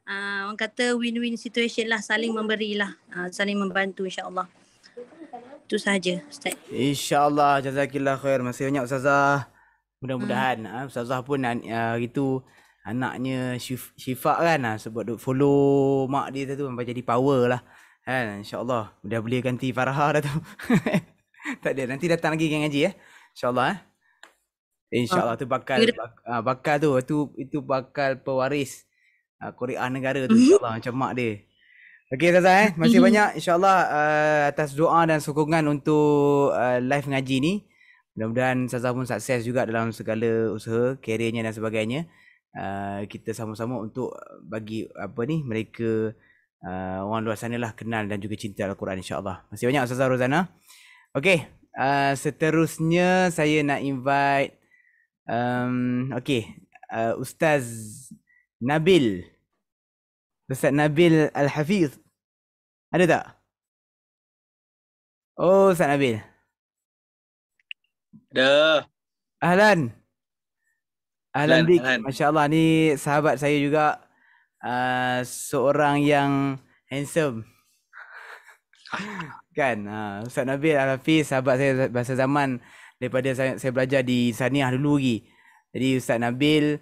orang kata win-win situation lah, saling memberilah, saling membantu insya-Allah. Itu sahaja Ustaz. Insya-Allah, jazakillah khair. Masih banyak Ustazah. Mudah-mudahan Ustazah pun hari tu anaknya Syifa kan, sebab duk follow mak dia tu sampai jadi power lah kan. InsyaAllah dah boleh ganti Farah dah tu. Tak ada, nanti datang lagi geng ngaji InsyaAllah InsyaAllah tu bakal itu bakal pewaris Korea negara tu insyaAllah, macam mak dia. Okey Ustazah masih banyak insyaAllah atas doa dan sokongan untuk live ngaji ni. Mudah-mudahan Ustazah pun sukses juga dalam segala usaha, kerjanya dan sebagainya. Kita sama-sama untuk bagi mereka orang luar sana lah kenal dan juga cinta Al-Quran insya-Allah. Masih banyak Ustazah Rozana. Okey, seterusnya saya nak invite Ustaz Nabil. Ustaz Nabil Al-Hafiz. Ada tak? Oh, Ustaz Nabil. Ada. Ahlan Dik, Ahlan. Masya-Allah, ni sahabat saya juga, seorang yang handsome. Kan, Ustaz Nabil Al-Hafiz, sahabat saya bahasa zaman daripada saya belajar di Saniah dulu lagi. Jadi Ustaz Nabil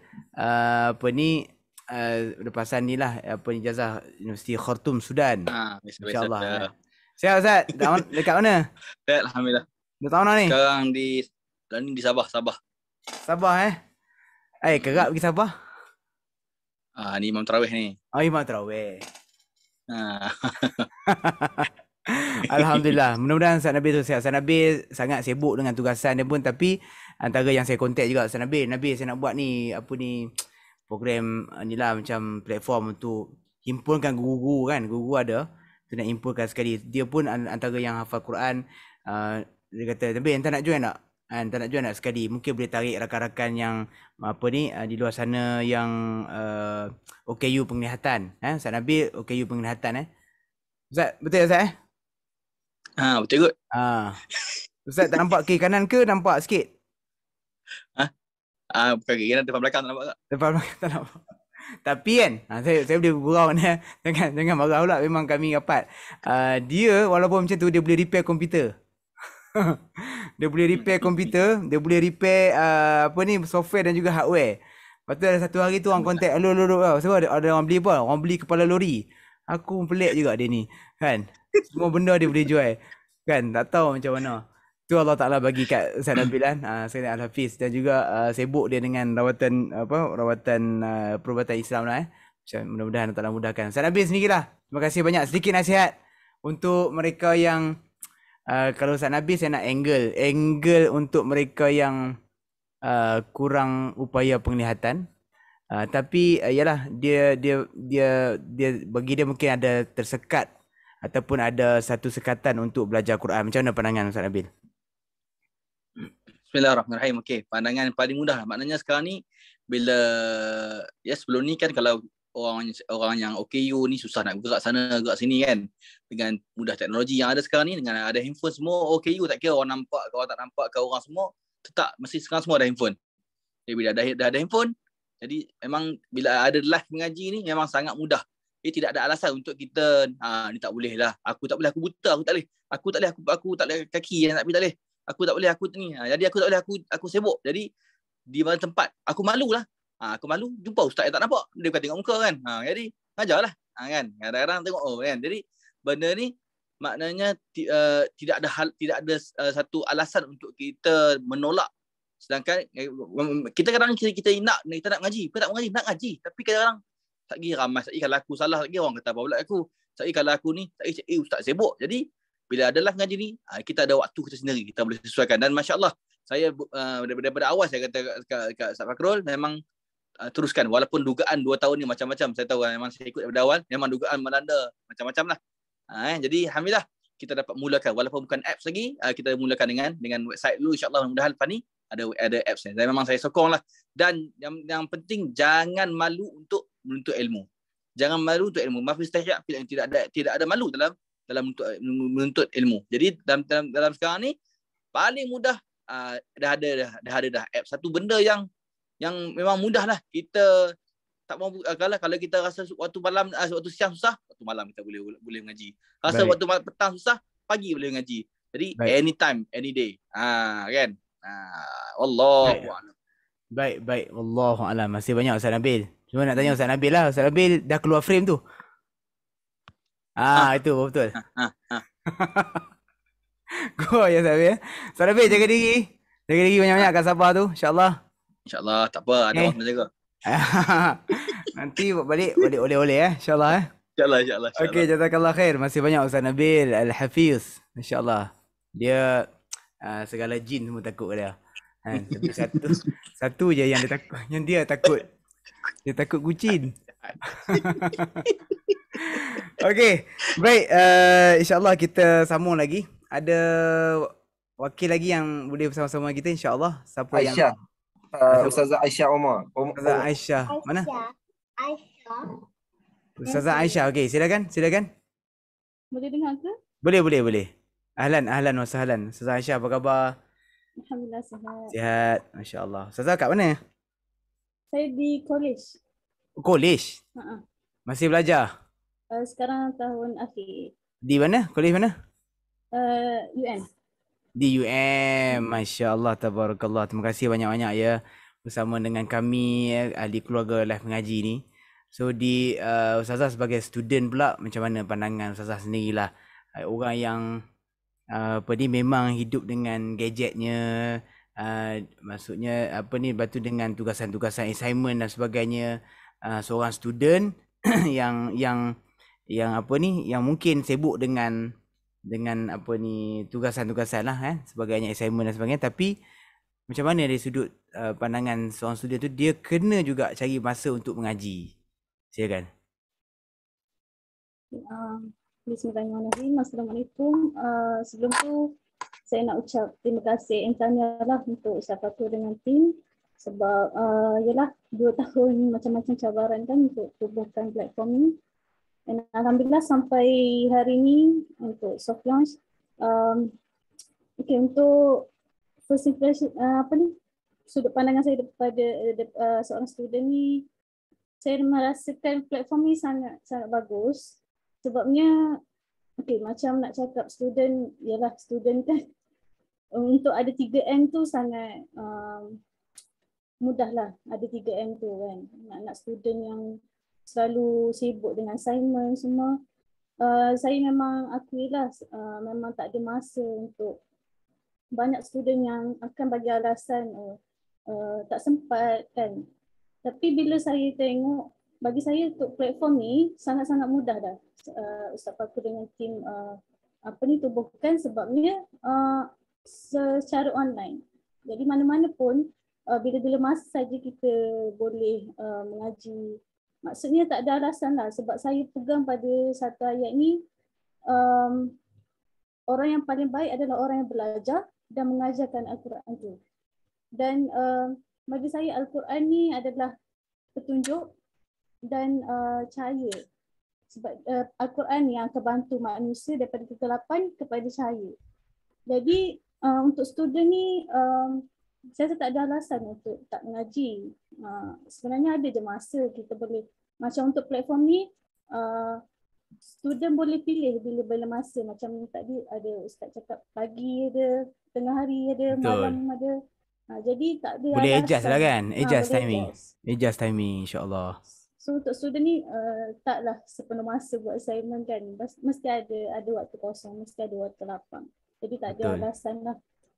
lepasan ni lah ijazah Universiti Khartoum Sudan. Masya-Allah. Sihat Ustaz, dekat mana? Sihat alhamdulillah. Dah tahun mana ni? Sekarang di Sabah. Sabah kerap pergi Sabah? Ni Imam Tarawih ni. Oh, Imam Tarawih. Ah. Alhamdulillah. Mudah-mudahan Ustaz Nabil tu sihat. Ustaz Nabil sangat sibuk dengan tugasan dia pun, tapi antara yang saya kontak juga Ustaz Nabil, saya nak buat ni program ni lah, macam platform untuk himpunkan guru-guru kan. Guru ada tu nak himpunkan sekali. Dia pun antara yang hafal Quran. Dia kata, Nabil entah nak join tak? Entah nak join tak sekali? Mungkin boleh tarik rakan-rakan yang di luar sana yang OKU penglihatan. Ustaz Nabil OKU penglihatan Ustaz, betul Ustaz Betul kot. Ustaz tak nampak kiri kanan ke nampak sikit? Bukan kira depan belakang tak nampak tak? Depan belakang tak nampak. Tapi kan, saya boleh bergurau ni. Jangan marah pula, memang kami rapat. Dia walaupun macam tu, dia boleh repair komputer. Dia boleh repair komputer, dia boleh repair software dan juga hardware. Lepas tu ada satu hari tu orang kontak, sebab ada orang beli apa? Orang beli kepala lori. Aku pelik juga dia ni, kan? Semua benda dia boleh jual, kan? Tak tahu macam mana. Tu Allah Ta'ala bagi kat Ustaz Nabil kan. Saya Al-Hafiz dan juga sibuk dia dengan rawatan perubatan Islam lah Mudah-mudahan Allah Ta'ala mudahkan. Ustaz Nabil sendirilah. Terima kasih banyak. Sedikit nasihat untuk mereka yang kalau Ustaz Nabil saya nak angle untuk mereka yang kurang upaya penglihatan. Tapi yalah, dia bagi dia mungkin ada tersekat ataupun ada satu sekatan untuk belajar Quran. Macam mana pandangan Ustaz Nabil? Bismillahirrahmanirrahim. Okey, pandangan paling mudah lah. Maknanya sekarang ni bila sebelum ni kan kalau orang yang OKU ni susah nak gerak sana gerak sini kan, dengan mudah teknologi yang ada sekarang ni, dengan ada handphone semua OKU, tak kira orang nampak ke orang tak nampak ke, orang semua tetap mesti sekarang semua ada handphone. Jadi bila dah ada handphone, jadi memang bila ada live mengaji ni memang sangat mudah. Tidak ada alasan untuk kita ni tak boleh lah, aku tak boleh, aku buta, aku tak boleh kaki yang tak boleh, aku tak boleh, aku ni jadi aku tak boleh, aku sibuk. Jadi di mana tempat aku malu lah. Aku malu jumpa ustaz yang tak nampak, dia bukan tengok muka kan. Jadi ajarlah kan. Kadang-kadang tengok kan. Jadi benda ni maknanya tidak ada satu alasan untuk kita menolak. Sedangkan kita kadang kita nak ngaji, bukan tak mengaji, nak ngaji, tapi kadang-kadang tak kira ramai, tak kira kalau aku salah, tak kira orang kata apa pula aku, tak kira kalau aku ni, tak kira ustaz sibuk. Jadi bila ada live ngaji ni, kita ada waktu kita sendiri, kita boleh sesuaikan. Dan masya-Allah, saya daripada awal saya kata kat Ustaz Fakrul, memang teruskan walaupun dugaan 2 tahun ni macam-macam. Saya tahu memang saya ikut daripada awal, memang dugaan melanda macam-macam lah. Jadi alhamdulillah kita dapat mulakan, walaupun bukan apps lagi, kita mulakan dengan website dulu, insya-Allah. Mudah-mudahan lepas ni ada apps ni. Dan memang saya sokonglah. Dan yang penting jangan malu untuk menuntut ilmu. Jangan malu untuk ilmu. Maaf istihya, tidak ada malu dalam menuntut ilmu. Jadi dalam sekarang ni paling mudah dah ada apps. Satu benda yang memang mudah lah. Kita tak mau kalau kita rasa waktu malam, waktu siang susah, waktu malam kita boleh mengaji. Rasa waktu petang susah, pagi boleh mengaji. Jadi anytime, any day. Kan? Wallahu a'lam. Baik. Wallahu a'lam. Masih banyak Ustaz Nabil. Cuma nak tanya Ustaz Nabil lah. Ustaz Nabil dah keluar frame tu. Itu betul. Go ya Ustaz Nabil. Ustaz Nabil jaga diri. Jaga diri banyak-banyak kat Sabah tu, insya-Allah. InsyaAllah, tak apa. Ada orang menjaga. Nanti balik oleh-oleh insya-Allah InsyaAllah. Okey, jazakallah khair. Masih banyak Ustaz Nabil Al-Hafiz. Masya-Allah. Dia segala jin semua takut dia. Tapi satu je yang dia takut. Dia takut kucing. Okey, baik, insya-Allah kita sambung lagi. Ada wakil lagi yang boleh bersama-sama kita insya-Allah. Siapa Aisyah. yang Ustazah Aisyah Omar. Ustazah Aisyah. Mana? Ustazah Aisyah. Okey, silakan. Boleh dengar ke? Boleh. Ahlan wa sahlan. Ustazah Aisyah, apa khabar? Alhamdulillah sihat. Sihat, masya-Allah. Ustazah kat mana? Saya di college. College? Masih belajar? Sekarang tahun akhir. Di mana? College mana? UM. Di UM. Masya-Allah, tabarakallah. Terima kasih banyak-banyak ya bersama dengan kami ahli keluarga live mengaji ni. So Ustazah sebagai student pula, macam mana pandangan Ustazah sendirilah? Orang yang memang hidup dengan gadgetnya, maksudnya lepas tu dengan tugasan-tugasan assignment dan sebagainya. seorang student yang apa ni, yang mungkin sibuk dengan apa ni, tugasan-tugasan lah sebagainya, assignment dan sebagainya, tapi macam mana dari sudut pandangan seorang student tu, dia kena juga cari masa untuk mengaji. Silakan. Bismillahirrahmanirrahim. Assalamualaikum. Sebelum tu saya nak ucap terima kasih lah untuk Ustaz Fakrul dengan tim, sebab yalah 2 tahun macam-macam cabaran kan untuk tubuhkan platform ni. Dan alhamdulillah sampai hari ni untuk soft launch. Okay, untuk first impression sudut pandangan saya daripada seorang student ni, saya merasakan platform ni sangat bagus. Sebabnya macam nak cakap student, ialah student kan, untuk ada 3M tu sangat mudah lah, ada 3M tu kan. Nak student yang selalu sibuk dengan assignment semua, saya memang akuilah memang tak ada masa untuk. Banyak student yang akan bagi alasan tak sempat kan. Tapi bila saya tengok, bagi saya untuk platform ni sangat-sangat mudah dah. Ustaz Fakrul dengan tim tubuhkan, sebabnya secara online. Jadi mana-mana pun bila-bila masa saja kita boleh mengaji. Maksudnya tak ada alasan lah, sebab saya pegang pada satu ayat ni, orang yang paling baik adalah orang yang belajar dan mengajarkan Al-Quran tu. Dan bagi saya Al-Quran ni adalah petunjuk dan cahaya. Sebab Al-Quran yang akan bantu manusia daripada kegelapan kepada cahaya. Jadi untuk student ni, saya tak ada alasan untuk tak mengaji. Sebenarnya ada je masa kita boleh. Macam untuk platform ni, student boleh pilih bila masa. Macam tadi ada Ustaz cakap pagi ada, tengah hari ada, malam ada. Jadi tak ada boleh alasan. adjust lah kan? Adjust timing. Adjust. Adjust timing, insyaAllah. So untuk student ni taklah sepenuh masa buat assignment kan. Mesti ada waktu kosong, mesti ada waktu lapang. Jadi tak ada alasan lah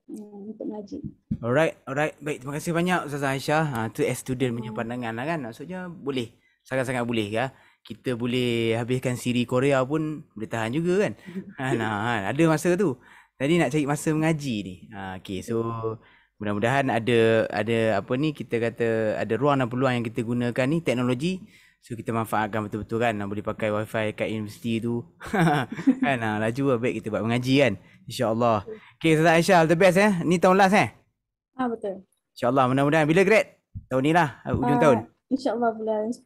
untuk mengaji. Alright. Baik, terima kasih banyak Ustazah Aisyah. Tu as student punya pandangan lah kan. Maksudnya boleh. Sangat-sangat boleh ya. Kita boleh habiskan siri Korea pun boleh tahan juga kan. Ada masa tu. Tadi nak cari masa mengaji ni. Okay, so mudah-mudahan ada apa ni, kita kata ada ruang dan peluang yang kita gunakan ni, teknologi. So kita manfaatkan betul-betul kan. Boleh pakai wifi kat universiti tu. Kan, laju lah, baik kita buat mengaji kan. InsyaAllah. Okay, Ustazah Aisyah, all the best Ni tahun last betul. InsyaAllah, mudah-mudahan. Bila grad? Tahun ni lah, ujung tahun. InsyaAllah bulan 10.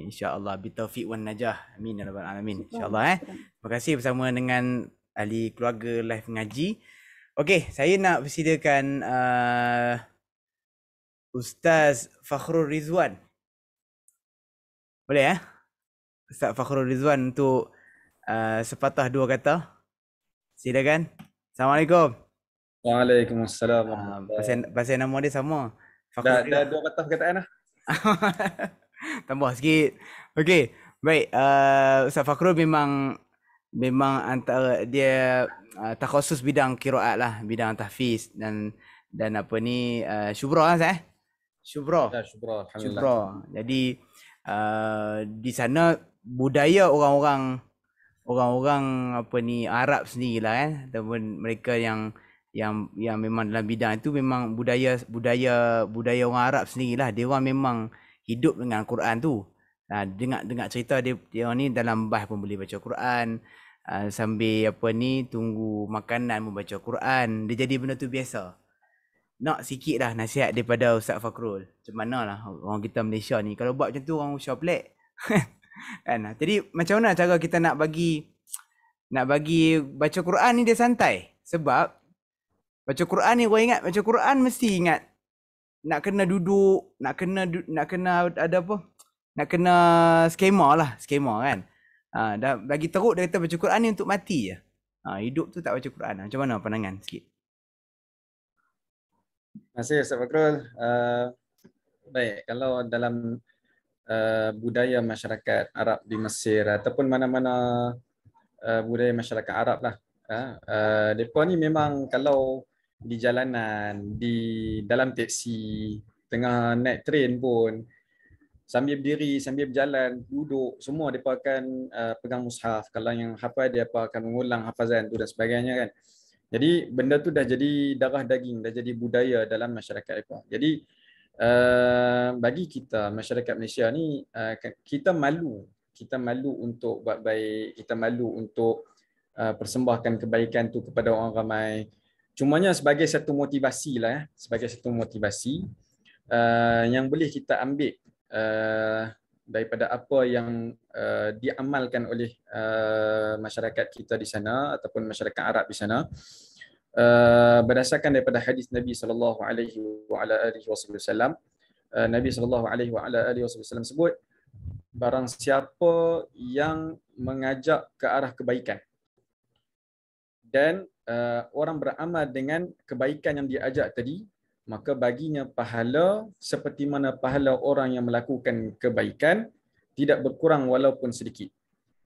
InsyaAllah, bitaufiq wan najah. Amin ya rabbal alamin. InsyaAllah Terima kasih bersama dengan ahli keluarga live mengaji. Okey, saya nak persilakan Ustaz Fakhrul Rizwan. Boleh Ustaz Fakhrul Rizwan untuk sepatah dua kata. Silakan. Assalamualaikum. Waalaikumsalam. Pasal nama dia sama. Dah dua patah perkataan lah. Tambah sikit. Okey, baik. Ustaz Fakhrul memang antara dia takhusus bidang qiraat lah, bidang tahfiz dan apa ni, syubra lah Syubra. Alhamdulillah. Jadi di sana budaya orang-orang apa ni, Arab sendirilah ataupun mereka yang memang dalam bidang itu, memang budaya orang Arab sendirilah. Dia orang memang hidup dengan Quran tu. Dengar cerita dia ni dalam bah pun boleh baca Quran, sambil apa ni, tunggu makanan membaca Quran. Dia jadi benda tu biasa. Nak sikit lah nasihat daripada Ustaz Fakhrul. Macam mana lah orang kita Malaysia ni, kalau buat macam tu orang Malaysia pelik. Kan? Jadi macam mana cara kita nak bagi baca Quran ni dia santai. Sebab baca Quran ni, orang ingat baca Quran mesti ingat nak kena duduk, nak kena ada apa? Nak kena skema kan. Dah bagi teruk dia kata baca Quran ni untuk mati je. Hidup tu tak baca Quran. Macam mana pandangan sikit? Terima kasih Ustaz Fakhrul. Baik, kalau dalam budaya masyarakat Arab di Mesir ataupun mana-mana budaya masyarakat Arab lah, mereka ni memang kalau di jalanan, di dalam teksi, tengah naik train pun, sambil berdiri, sambil berjalan, duduk, semua mereka akan pegang mushaf. Kalau yang hafal, dia akan mengulang hafazan tu dan sebagainya kan. Jadi benda tu dah jadi darah daging, dah jadi budaya dalam masyarakat mereka. Jadi bagi kita masyarakat Malaysia ni, kita malu untuk buat baik, kita malu untuk persembahkan kebaikan tu kepada orang ramai. Cumanya sebagai satu motivasi lah, sebagai satu motivasi yang boleh kita ambil daripada apa yang diamalkan oleh masyarakat kita di sana ataupun masyarakat Arab di sana, berdasarkan daripada hadis Nabi sallallahu alaihi wasallam. Nabi sallallahu alaihi wasallam sebut, barang siapa yang mengajak ke arah kebaikan dan orang beramal dengan kebaikan yang diajak tadi, maka baginya pahala seperti mana pahala orang yang melakukan kebaikan, tidak berkurang walaupun sedikit.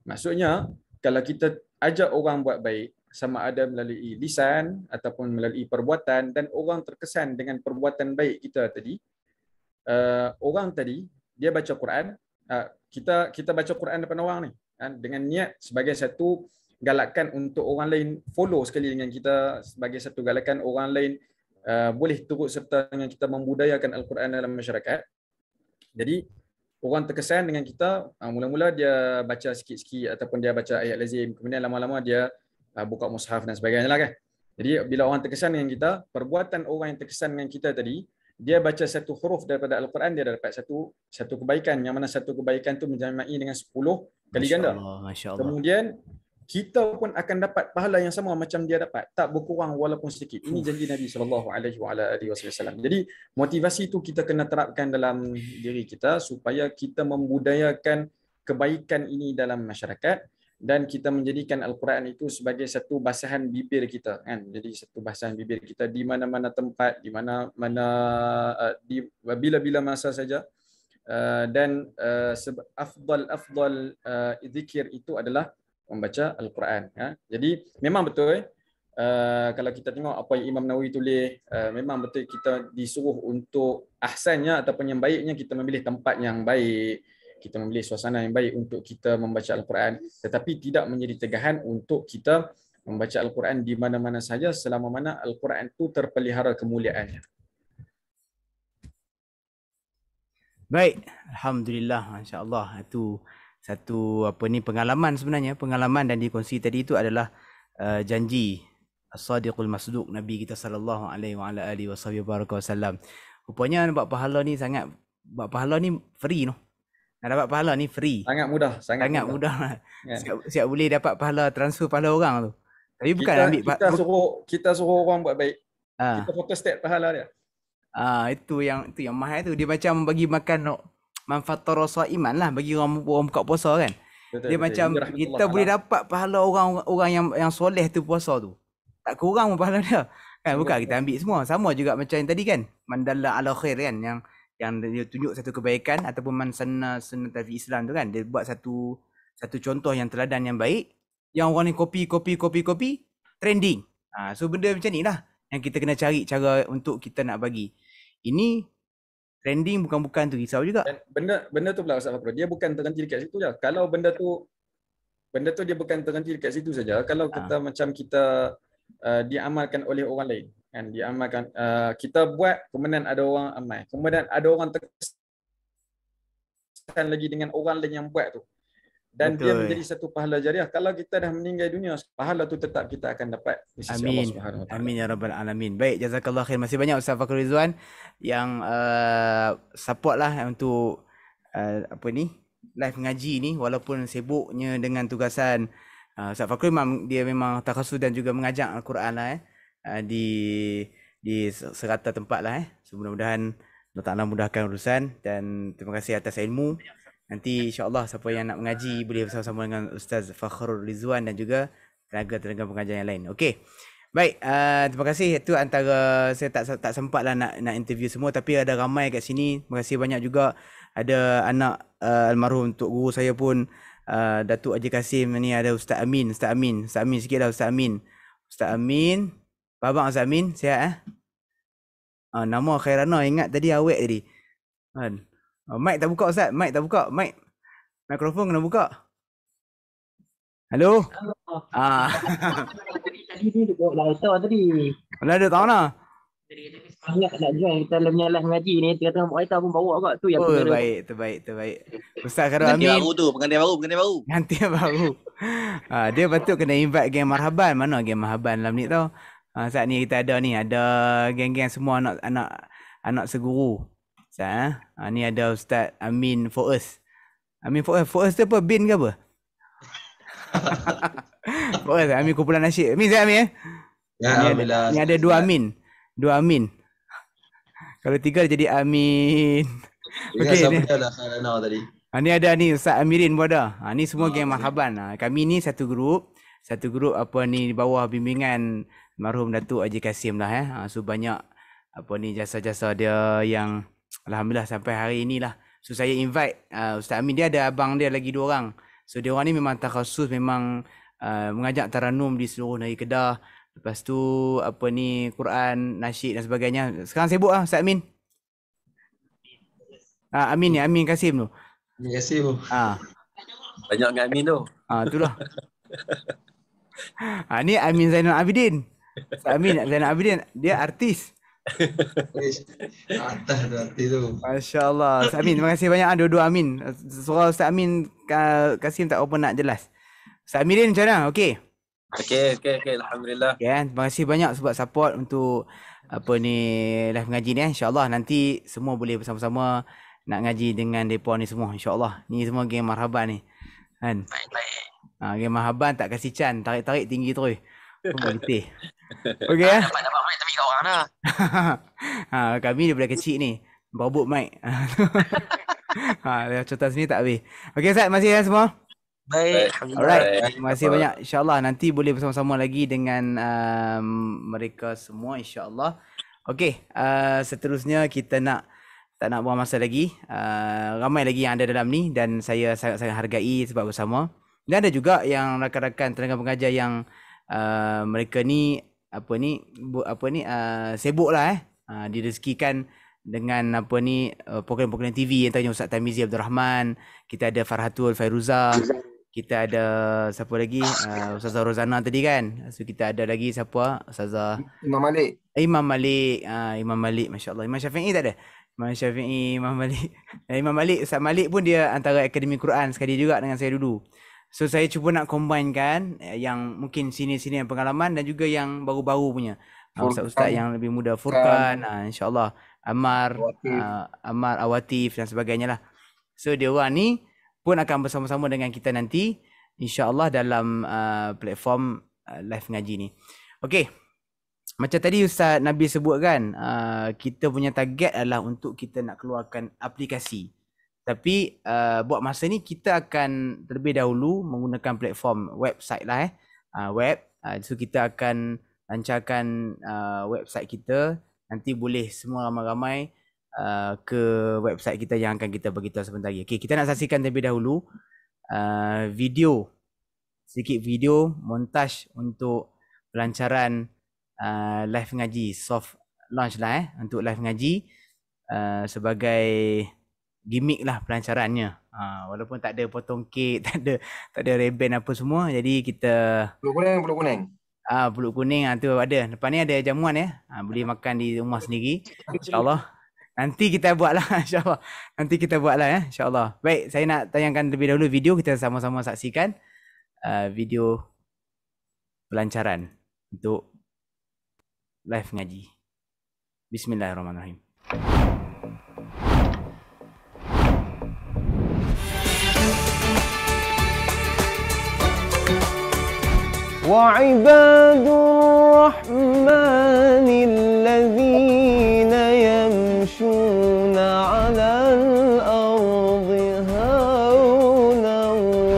Maksudnya, kalau kita ajak orang buat baik, sama ada melalui lisan ataupun melalui perbuatan, dan orang terkesan dengan perbuatan baik kita tadi, orang tadi dia baca Quran, kita baca Quran depan orang ni dengan niat sebagai satu galakan untuk orang lain follow sekali dengan kita, sebagai satu galakan orang lain boleh turut serta dengan kita membudayakan Al-Quran dalam masyarakat. Jadi orang terkesan dengan kita, mula-mula dia baca sikit-sikit ataupun dia baca ayat lazim, kemudian lama-lama dia buka mushaf dan sebagainya lah kan. Jadi bila orang terkesan dengan kita, perbuatan orang yang terkesan dengan kita tadi, dia baca satu huruf daripada Al-Quran, dia dapat satu kebaikan, yang mana satu kebaikan tu menjamai dengan 10 kali ganda. Masya Allah. Kemudian kita pun akan dapat pahala yang sama macam dia dapat, tak berkurang walaupun sedikit. Ini janji Nabi sallallahu alaihi wasallam. Jadi motivasi itu kita kena terapkan dalam diri kita supaya kita membudayakan kebaikan ini dalam masyarakat, dan kita menjadikan Al-Quran itu sebagai satu basahan bibir kita kan. Jadi satu basahan bibir kita di mana-mana tempat, di mana-mana di bila-bila masa saja. Dan afdal zikir itu adalah membaca Al-Quran. Jadi memang betul kalau kita tengok apa yang Imam Nawawi tulis, memang betul kita disuruh untuk ahsannya ataupun yang baiknya kita memilih tempat yang baik, kita memilih suasana yang baik untuk kita membaca Al-Quran, tetapi tidak menjadi tegahan untuk kita membaca Al-Quran di mana-mana saja selama mana Al-Quran itu terpelihara kemuliaannya. Baik, alhamdulillah, masya-Allah. Itu satu pengalaman sebenarnya, pengalaman dan dikongsi tadi itu adalah janji as-sadiqul masduq Nabi kita sallallahu alaihi wasallam. Rupanya buat pahala ni free noh. Nak dapat pahala ni free. Sangat mudah, sangat mudah. Siap boleh dapat pahala, transfer pahala orang tu. Tapi bukan kita suruh orang buat baik. Kita photostat pahala dia. Itu yang mahal tu. Dia macam bagi makan man fattara shaiman lah, bagi orang buka puasa kan. Betul, dia macam kita boleh dapat pahala orang yang soleh tu puasa tu. Tak kurang pun pahala dia. Kan bukan kita ambil semua. Sama juga macam yang tadi kan. Man dalla ala khair kan, yang dia tunjuk satu kebaikan ataupun man sanna sunnatan fi Islam tu kan. Dia buat satu contoh yang teladan yang baik, yang orang ni copy trending. So benda macam ni lah yang kita kena cari cara untuk kita nak bagi. Ini trending bukan tu risau juga. Dan benda tu pula Ustaz Fakrul, dia bukan terhenti dekat situ je. Kalau benda tu dia bukan terhenti dekat situ saja. Kalau kita macam kita diamalkan oleh orang lain kan, diamalkan kita buat, kemudian ada orang amal, kemudian ada orang terkesan lagi dengan orang lain yang buat tu, dan betul, dia menjadi satu pahala jariah. Kalau kita dah meninggal dunia, pahala tu tetap kita akan dapat di sisi Allah Subhanahu Wa Taala. Amin ya rabbal alamin. Baik, jazakallah khair. Masih banyak Ustaz Fakrul Rizwan yang support lah untuk live mengaji ni, walaupun sibuknya dengan tugasan. Ustaz Fakrul dia memang takhasus dan juga mengajar Al-Quran lah di serata tempat lah So mudah-mudahan Allah Ta'ala mudahkan urusan, dan terima kasih atas ilmu. Nanti insya-Allah siapa yang nak mengaji boleh bersama-sama dengan Ustaz Fakrul Rizwan dan juga tenaga-tenaga pengajar yang lain. Okey. Baik, terima kasih. Itu antara saya tak sempat lah nak interview semua, tapi ada ramai kat sini. Terima kasih banyak juga. Ada anak almarhum Tok Guru saya pun, Datuk Haji Kasim ni, ada Ustaz Amin sikit lah. Ustaz Amin. Abang Ustaz Amin, sihat Nama Khairana ingat tadi, awet tadi. Kan? Mic tak buka Ustaz, mic tak buka. Mikrofon kena buka. Halo? Tadi ni dia bawa lighter tadi. Mana ada tahu nak? Sangat nak join kita punya live mengaji ni. Dia kata bawa lighter pun bawa kat tu yang Oh, terbaik. Ustaz Khairul Amin. Pengantin baru. Dia patut kena invite geng Marhaban. Mana geng Marhaban dalam ni tau. Saat ni kita ada geng-geng semua anak seguru. Ustaz, ni ada Ustaz Amin Foes. Foes tu apa? Bin ke apa? Foes, Amin kumpulan nasyid. Amin Amin Ya, ni ada dua Amin. Kalau tiga jadi Amin. Okey ni. Ni ada ni Ustaz Amirin pun ada. Ni semua geng Marhaban. Kami ni satu grup apa ni di bawah bimbingan marhum Datuk Haji Kasim lah So banyak apa ni jasa-jasa dia yang alhamdulillah sampai hari inilah. So saya invite Ustaz Amin, dia ada abang dia lagi 2 orang. So dia orang ni memang takhasus, memang mengajak taranum di seluruh negeri Kedah. Lepas tu apa ni Quran, nasyid dan sebagainya. Sekarang sibuk Ustaz Amin. Amin ni, Amin Kasim tu. Amin Kasim. Banyak dengan Amin tu. Itulah. Ni Amin Zainal Abidin. Amin Zainal Abidin, dia artis. Atas tu artis tu. Masya-Allah. Ustaz Amin, terima kasih banyak dua-dua Amin. Surah Ustaz Amin Kasim tak apa nak jelas. Ustaz Amirin macam mana? Okey. Okey, alhamdulillah. Terima kasih banyak sebab support untuk apa ni live ngaji ni InsyaAllah nanti semua boleh bersama-sama nak ngaji dengan depa ni semua insya-Allah. Ni semua geng Marhaban ni. Kan? Baik. Geng Marhaban tak kasih can, tarik-tarik tinggi terus. Boleh. Okey ya. Dapat mic tapi kat orang dah. Kami daripada kecil ni berebut mic. Contoh sini tak habis. Okey Ustaz, terima kasih semua. Baik. Alright. Terima kasih banyak. InsyaAllah nanti boleh bersama-sama lagi dengan mereka semua insya-Allah. Okey, seterusnya kita tak nak buang masa lagi. Ramai lagi yang ada dalam ni dan saya sangat-sangat hargai sebab bersama. Dan ada juga yang rakan-rakan tenaga pengajar yang mereka ni sibuk lah direzekikan dengan program-program TV yang tanya Ustaz Tamizi Abdul Rahman, kita ada Farhatul Fairuza, kita ada siapa lagi Ustazah Rozana tadi kan. So kita ada lagi siapa? Ustazah Imam Malik. Imam Malik masya-Allah. Imam Syafi'i tak ada? Imam Malik, Ustaz Malik pun dia antara Akademi Quran sekali juga dengan saya dulu. So saya cuba nak combinekan yang mungkin sini-sini yang pengalaman dan juga yang baru-baru punya. Ustaz-ustaz yang lebih muda, Furqan, insya-Allah, Ammar Awatif dan sebagainya lah. So dia orang ni pun akan bersama-sama dengan kita nanti insya-Allah dalam platform live ngaji ni. Okey. Macam tadi Ustaz Nabil sebut kan, kita punya target adalah untuk kita nak keluarkan aplikasi. Tapi buat masa ni kita akan terlebih dahulu menggunakan platform website lah web. So kita akan lancarkan website kita. Nanti boleh semua ramai-ramai ke website kita yang akan kita beritahu sebentar lagi. Okay, kita nak saksikan terlebih dahulu sedikit video montaj untuk pelancaran live ngaji, soft launch lah untuk live ngaji sebagai gimmick lah pelancarannya. Walaupun tak ada potong kek, tak ada reband apa semua. Jadi kita peluk kuning. Peluk kuning tu ada. Lepas ni ada jamuan boleh makan di rumah sendiri. InsyaAllah. Nanti kita buat lah insyaAllah. InsyaAllah. Baik, saya nak tayangkan terlebih dahulu video. Kita sama-sama saksikan video pelancaran untuk live ngaji. Bismillahirrahmanirrahim. وعباد الرحمن الذين يمشون على الأرض هونا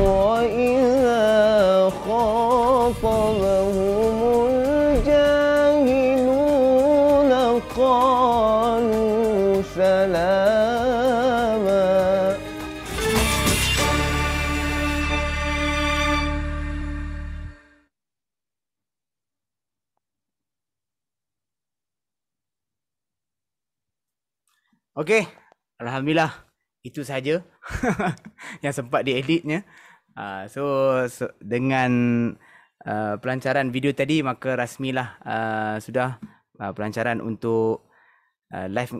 وإذا خاطبهم الجاهلون قالوا سلاما. Okey, alhamdulillah itu saja yang sempat dieditnya. So dengan pelancaran video tadi, maka rasmilah sudah pelancaran untuk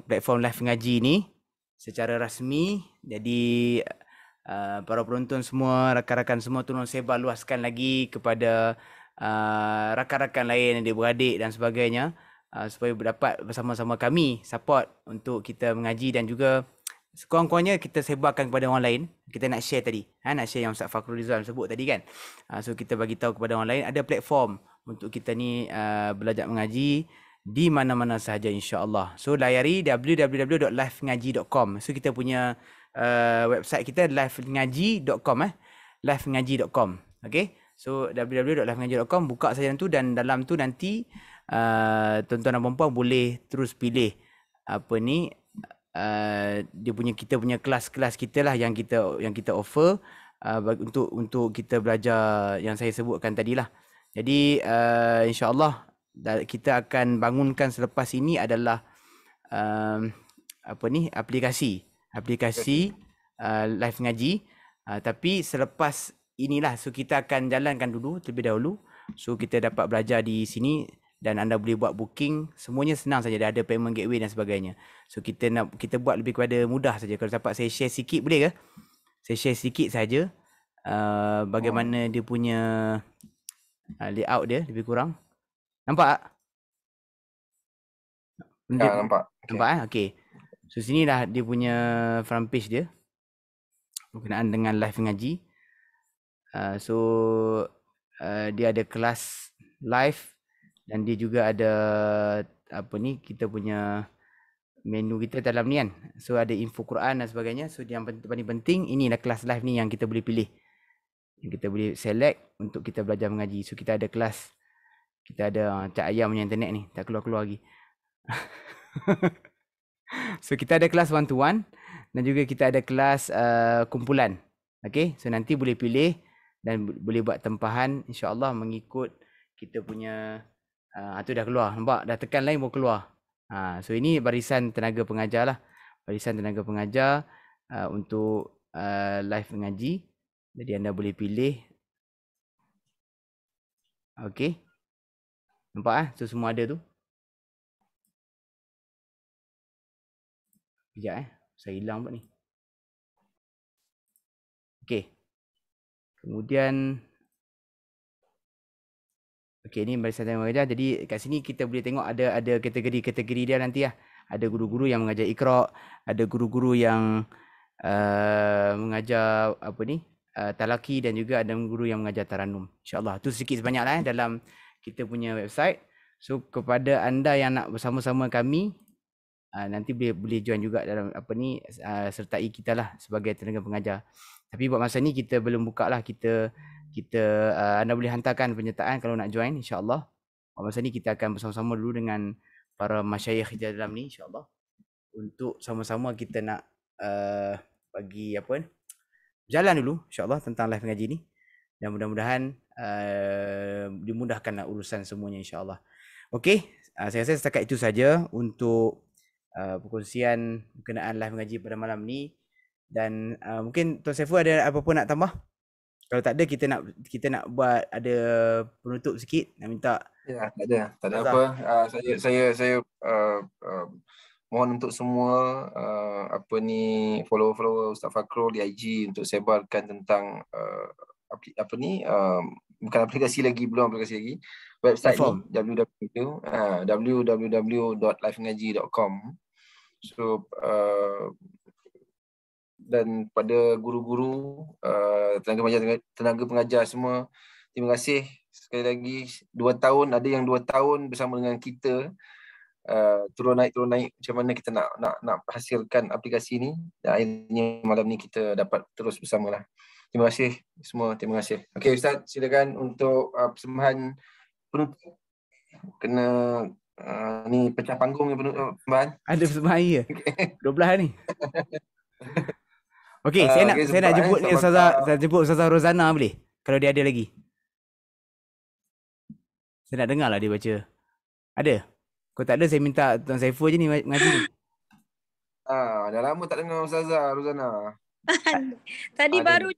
platform live mengaji ni secara rasmi. Jadi para penonton semua, rakan-rakan semua tolong sebar luaskan lagi kepada rakan-rakan lain, adik-beradik dan sebagainya, supaya dapat bersama-sama kami support untuk kita mengaji, dan juga sekurang-kurangnya kita sebarkan kepada orang lain. Kita nak share tadi, nak share yang Ustaz Fakhrul Rizal sebut tadi kan. So kita bagi tahu kepada orang lain ada platform untuk kita ni belajar mengaji di mana-mana sahaja, insya-Allah. So layari www.livengaji.com. So kita punya website kita livengaji.com livengaji.com. Okay, so www.livengaji.com, buka saja tu, dan dalam tu nanti tuan-tuan dan puan-puan boleh terus pilih apa ni dia punya, kita punya kelas-kelas kita lah yang kita offer untuk kita belajar yang saya sebutkan tadi lah. Jadi insya-Allah kita akan bangunkan selepas ini adalah aplikasi live ngaji, tapi selepas inilah, so kita akan jalankan dulu terlebih dahulu, so kita dapat belajar di sini. Dan anda boleh buat booking, semuanya senang saja, dah ada payment gateway dan sebagainya. So kita buat lebih kepada mudah saja. Kalau dapat saya share sikit boleh ke? Saya share sikit saja bagaimana dia punya layout dia lebih kurang. Nampak tak? Nampak. Nampak okey. So sinilah dia punya front page dia berkenaan dengan live mengaji. Dia ada kelas live, dan dia juga ada kita punya menu kita dalam ni kan. So ada info Quran dan sebagainya. So yang paling penting, inilah kelas live ni yang kita boleh pilih, yang kita boleh select untuk kita belajar mengaji. So kita ada kelas, kita ada Cak Ayam punya internet ni tak keluar-keluar lagi. So kita ada kelas one to one, dan juga kita ada kelas kumpulan. Okay, so nanti boleh pilih dan boleh buat tempahan, insya-Allah mengikut kita punya tu dah keluar, nampak? Dah tekan lain baru keluar. So ini barisan tenaga pengajar lah. Barisan tenaga pengajar untuk live mengaji. Jadi anda boleh pilih. Okey. Nampak So semua ada tu. Sekejap saya hilang buat ni. Okey. Kemudian ni barisan tenaga pengajar. Jadi kat sini kita boleh tengok ada kategori-kategori dia nanti lah. Ada guru-guru yang mengajar Iqra, ada guru-guru yang mengajar talaki, dan juga ada guru yang mengajar Taranum. InsyaAllah. Tu sedikit sebanyak lah dalam kita punya website. So kepada anda yang nak bersama-sama kami, nanti boleh join juga dalam sertai kita lah sebagai tenaga pengajar. Tapi buat masa ni kita belum buka lah. Anda boleh hantarkan penyertaan kalau nak join, insya-Allah. Masa ni kita akan bersama-sama dulu dengan para masyayikh di dalam ni, insya-Allah, untuk sama-sama kita nak bagi jalan dulu, insya-Allah, tentang live mengaji ni, dan mudah-mudahan dimudahkanlah urusan semuanya, insya-Allah. Okey, saya rasa setakat itu saja untuk perkongsian berkenaan live mengaji pada malam ni. Dan mungkin Tuan Saiful ada apa-apa nak tambah? Kalau tak ada, kita nak buat ada penutup sikit, nak minta. Ya, tak ada apa. Saya mohon untuk semua follow Ustaz Fakhrul di IG untuk sebarkan tentang bukan aplikasi lagi, belum aplikasi lagi. Website ni www.livengaji.com. So dan pada guru-guru, tenaga pengajar semua, terima kasih sekali lagi. 2 tahun, ada yang 2 tahun bersama dengan kita, turun naik macam mana kita nak hasilkan aplikasi ni, dan akhirnya malam ni kita dapat terus bersamalah. Terima kasih semua, terima kasih. Okey Ustaz, silakan untuk persembahan penutup. Kena ni pecah panggung ni persembahan. Ada persembahan ya? 12 ni. Okey, saya nak jemput ni Ustazah Rozana boleh? Kalau dia ada lagi. Saya nak dengar lah dia baca. Ada? Kalau tak ada, saya minta Tuan Saiful je ni mengaji ni. Dah lama tak dengar Ustazah Rozana. Tadi Ada.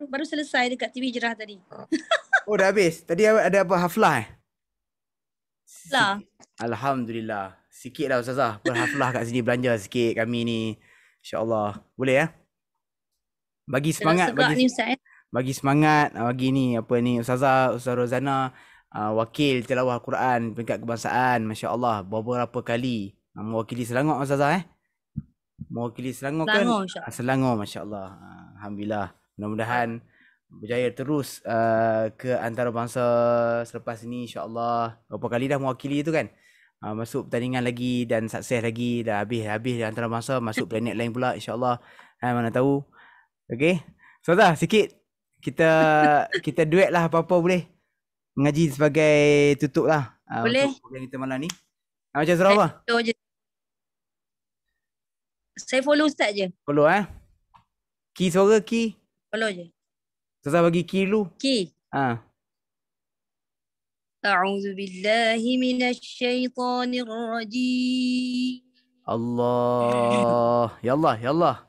baru selesai dekat TV Jerah tadi. Oh dah habis. Tadi ada apa haflah Lah. Alhamdulillah. Sikit lah Ustazah. Berhaflah kat sini, belanja sikit kami ni. InsyaAllah. Boleh ya? Bagi semangat. Bagi semangat. Bagi ni apa ni Ustazah Rozana. Wakil tilawah Quran peringkat kebangsaan. Masya Allah. Beberapa kali. Mewakili Selangor Ustazah Mewakili Selangor kan? Selangor Masya Allah. Alhamdulillah. Mudah-mudahan berjaya terus ke antarabangsa selepas ini insya-Allah. Berapa kali dah mewakili tu kan? Masuk pertandingan lagi dan sukses lagi, dah habis di antarabangsa, masuk planet lain pula insya-Allah. Mana tahu. Okey. Ustazah sikit kita duet lah apa-apa boleh. Mengaji sebagai tutup lah. Boleh. Untuk program kita malam ni. Macam surah apa? Saya follow Ustaz je. Follow Key suara key. Follow je. Ustazah bagi key dulu. Key. A'udzu billahi minasyaitonir rajim. Allah. Ya Allah, ya Allah.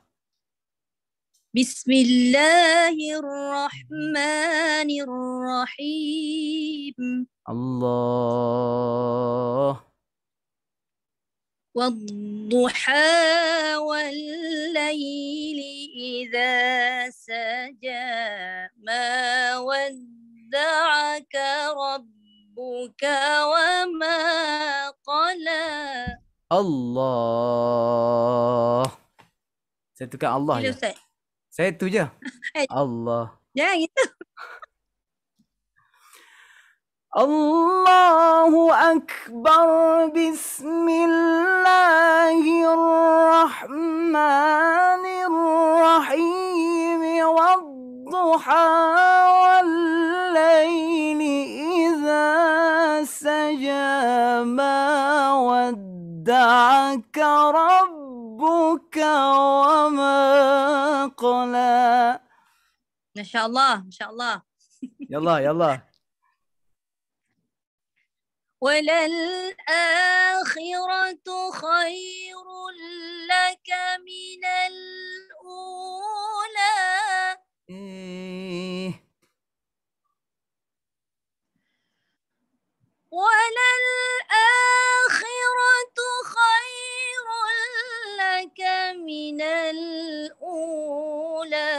Bismillahirrahmanirrahim. Allah. والضحى والليل إذا سجى ما ودعك ربك وما قلى. Allah. Saya tukar Allah je. Saya tu je. Allah. Jangan gitu. Allahu Akbar. Bismillahirrahmanirrahim. Wadduha wallayli idza saja ma wadda'aka rabbuka wa ma qala. Masya-Allah, masya-Allah. Ya Allah, ya Allah. وللآخرة خير لك من الأولى. وللآخرة خير لك من الأولى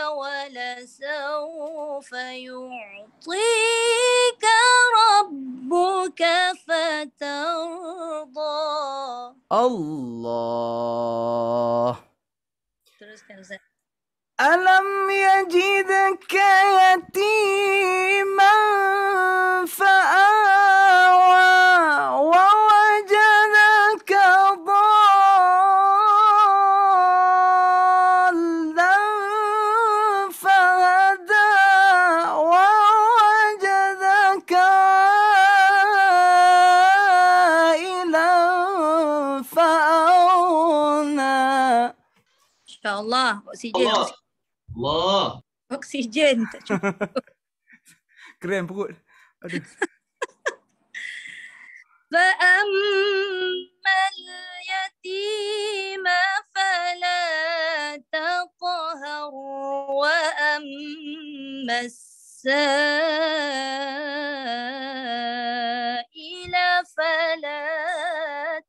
ولسوف يعطيك ربك فترضى. Allah. Teruskan Ustaz. Alam yajidka yatiman fa'awa wa wajadaka dhallan fahada wa wajadaka ilan fa'auna. InsyaAllah. Oksigen. Allah. Oksigen. Tak cukup. Keren perut. Aduh. فأما اليتيم فلا تقهر وأما السائل فلا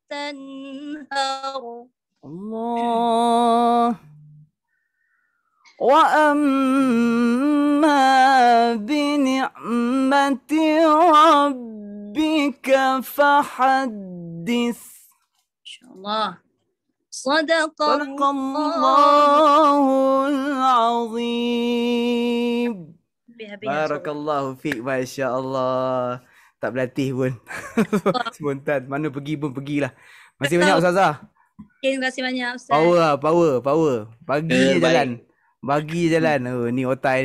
تنهر. Allah. Wa amma bi ni'mati rabbika fahaddith. InsyaAllah. Sadaqallahul azim. Barakallahu fiik, masya-Allah. Tak berlatih pun. Spontan. Mana pergi pun pergilah. Masih banyak Ustazah. Okay, terima kasih banyak Ustaz. Power. Bagi je jalan. Bagi je jalan. Oh, ni otai.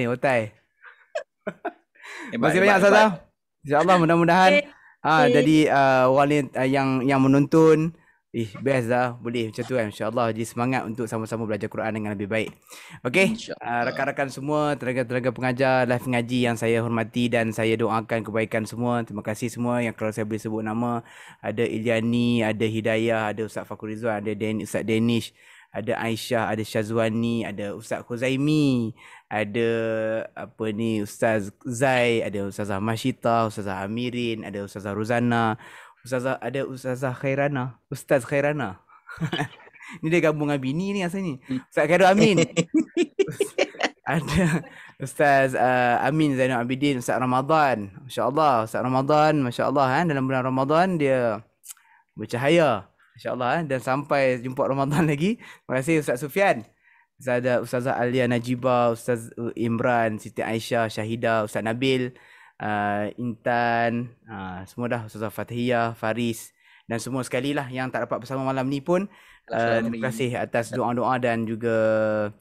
Masih banyak Ustazah. InsyaAllah mudah-mudahan jadi orang yang menonton Best dah. Boleh macam tu kan. InsyaAllah jadi semangat untuk sama-sama belajar Quran dengan lebih baik. Okey, rakan-rakan semua, tenaga-tenaga pengajar live ngaji yang saya hormati dan saya doakan kebaikan semua. Terima kasih semua yang kalau saya boleh sebut nama. Ada Ilyani, ada Hidayah, ada Ustaz Fakhur Rizwan, ada Ustaz Danish, ada Aisyah, ada Syazwani, ada Ustaz Khuzaimi, ada Ustaz Zai, ada Ustazah Mashita, Ustazah Amirin, ada Ustazah Rozana, ada Ustazah Khairana, Ustaz Khairana. Ni dia gabung dengan bini ni asalnya. Ustaz Khairul Amin. Ada Ustaz Amin Zainal Abidin, Ustaz Ramadan. Masya-Allah, Ustaz Ramadan, masya-Allah dalam bulan Ramadan dia bercahaya. Masya-Allah dan sampai jumpa Ramadan lagi. Terima kasih Ustaz Sufian. Ada Ustazah Alia Najibah, Ustaz Imran, Siti Aisyah, Syahidah, Ustaz Nabil, Intan, semua dah, Ustazah Fathiyah, Faris dan semua sekali lah yang tak dapat bersama malam ni pun terima kasih atas doa-doa dan juga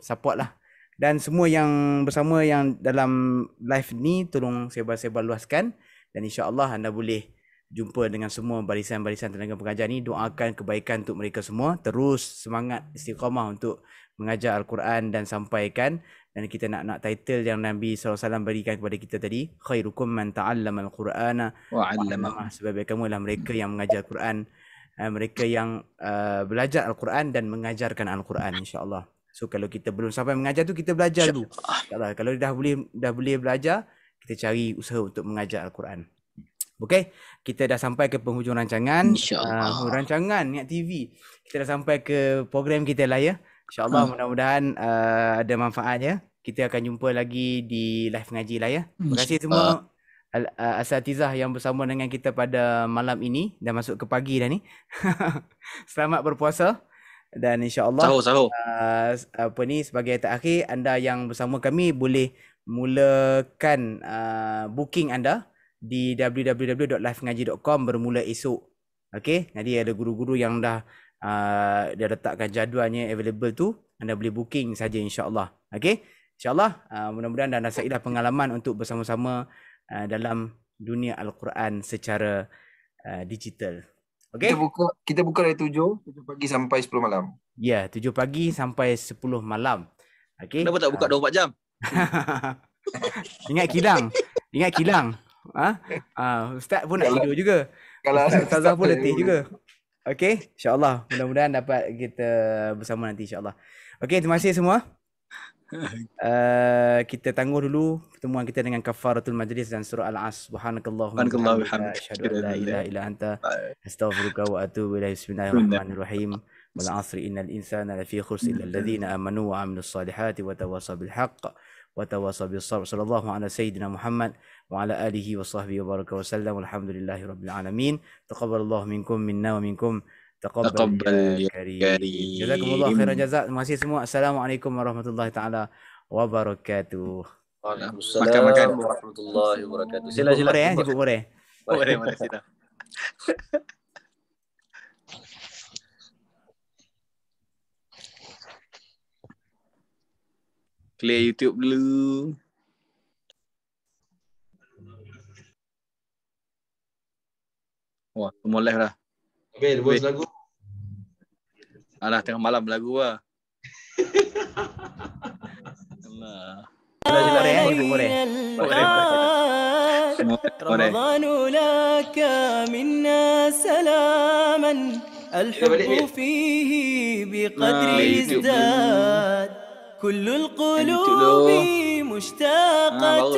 support lah. Dan semua yang bersama yang dalam live ni tolong sebar-sebar luaskan dan insya-Allah anda boleh jumpa dengan semua barisan-barisan tenaga pengajar ni. Doakan kebaikan untuk mereka semua, terus semangat istiqamah untuk mengajar Al-Quran dan sampaikan. Dan kita nak title yang Nabi SAW berikan kepada kita tadi, khairukum man ta'allama al-Qur'ana wa 'allama. Sebab kamu adalah mereka yang mengajar Al-Quran, mereka yang belajar Al-Quran dan mengajarkan Al-Quran, insya-Allah. So kalau kita belum sampai mengajar tu, kita belajar dulu. InsyaAllah. Kalau dah boleh belajar, kita cari usaha untuk mengajar Al-Quran. Okey, kita dah sampai ke penghujung rancangan. Rancangan Niat TV. Kita dah sampai ke program kita lah ya. InsyaAllah mudah-mudahan ada manfaatnya. Kita akan jumpa lagi di live ngaji lah ya. Terima kasih semua asatizah yang bersama dengan kita pada malam ini. Dah masuk ke pagi dah ni. Selamat berpuasa. Dan insyaAllah sebagai terakhir, anda yang bersama kami boleh mulakan booking anda di www.livengaji.com bermula esok. Okey, jadi ada guru-guru yang dah dia letakkan jadualnya available tu, anda boleh booking saja insya-Allah. Okey, insya-Allah mudah-mudahan anda rasa pengalaman untuk bersama-sama dalam dunia Al-Quran secara digital. Okey. Kita buka dari 7 pagi sampai 10 malam. Ya, 7 pagi sampai 10 malam. Okey. Kenapa tak buka 24 jam? Ingat kilang. Ustaz pun nak tidur juga. Ustazah pun letih juga. Okey, insya-Allah mudah-mudahan dapat kita bersama nanti insya-Allah. Okey, terima kasih semua. Kita tangguh dulu pertemuan kita dengan kafaratul majlis dan surah Al-As. Subhanakallahumma wa bihamdika asyhadu an la ilaha illa anta astaghfiruka wa atubu ilaik. Bismillahirrahmanirrahim. Wal 'asri innal insana lafi khusr illa alladhina amanu wa 'amilus solihati wa tawassaw bil haqq wa tawassaw bis sabr. Sallallahu ala sayyidina Muhammad wa ala alihi wa sahbihi wa baraka wa sallam. Walhamdulillahi rabbil alamin. Taqabbalallahu minkum minna wa minkum taqabbal ya karim. Jazakumullah khairan jazak. Terima kasih semua. Assalamualaikum warahmatullahi taala wabarakatuh. Waalaikumsalam warahmatullahi wabarakatuh. Sila jemput More. More sila. Clear YouTube dulu. Wah, semua live dah. Okay, bos lagu. Alah, tengah malam lagu lah. رمضان لك منا سلاما الحب فيه بقدر ازداد كل القلوب مشتاقة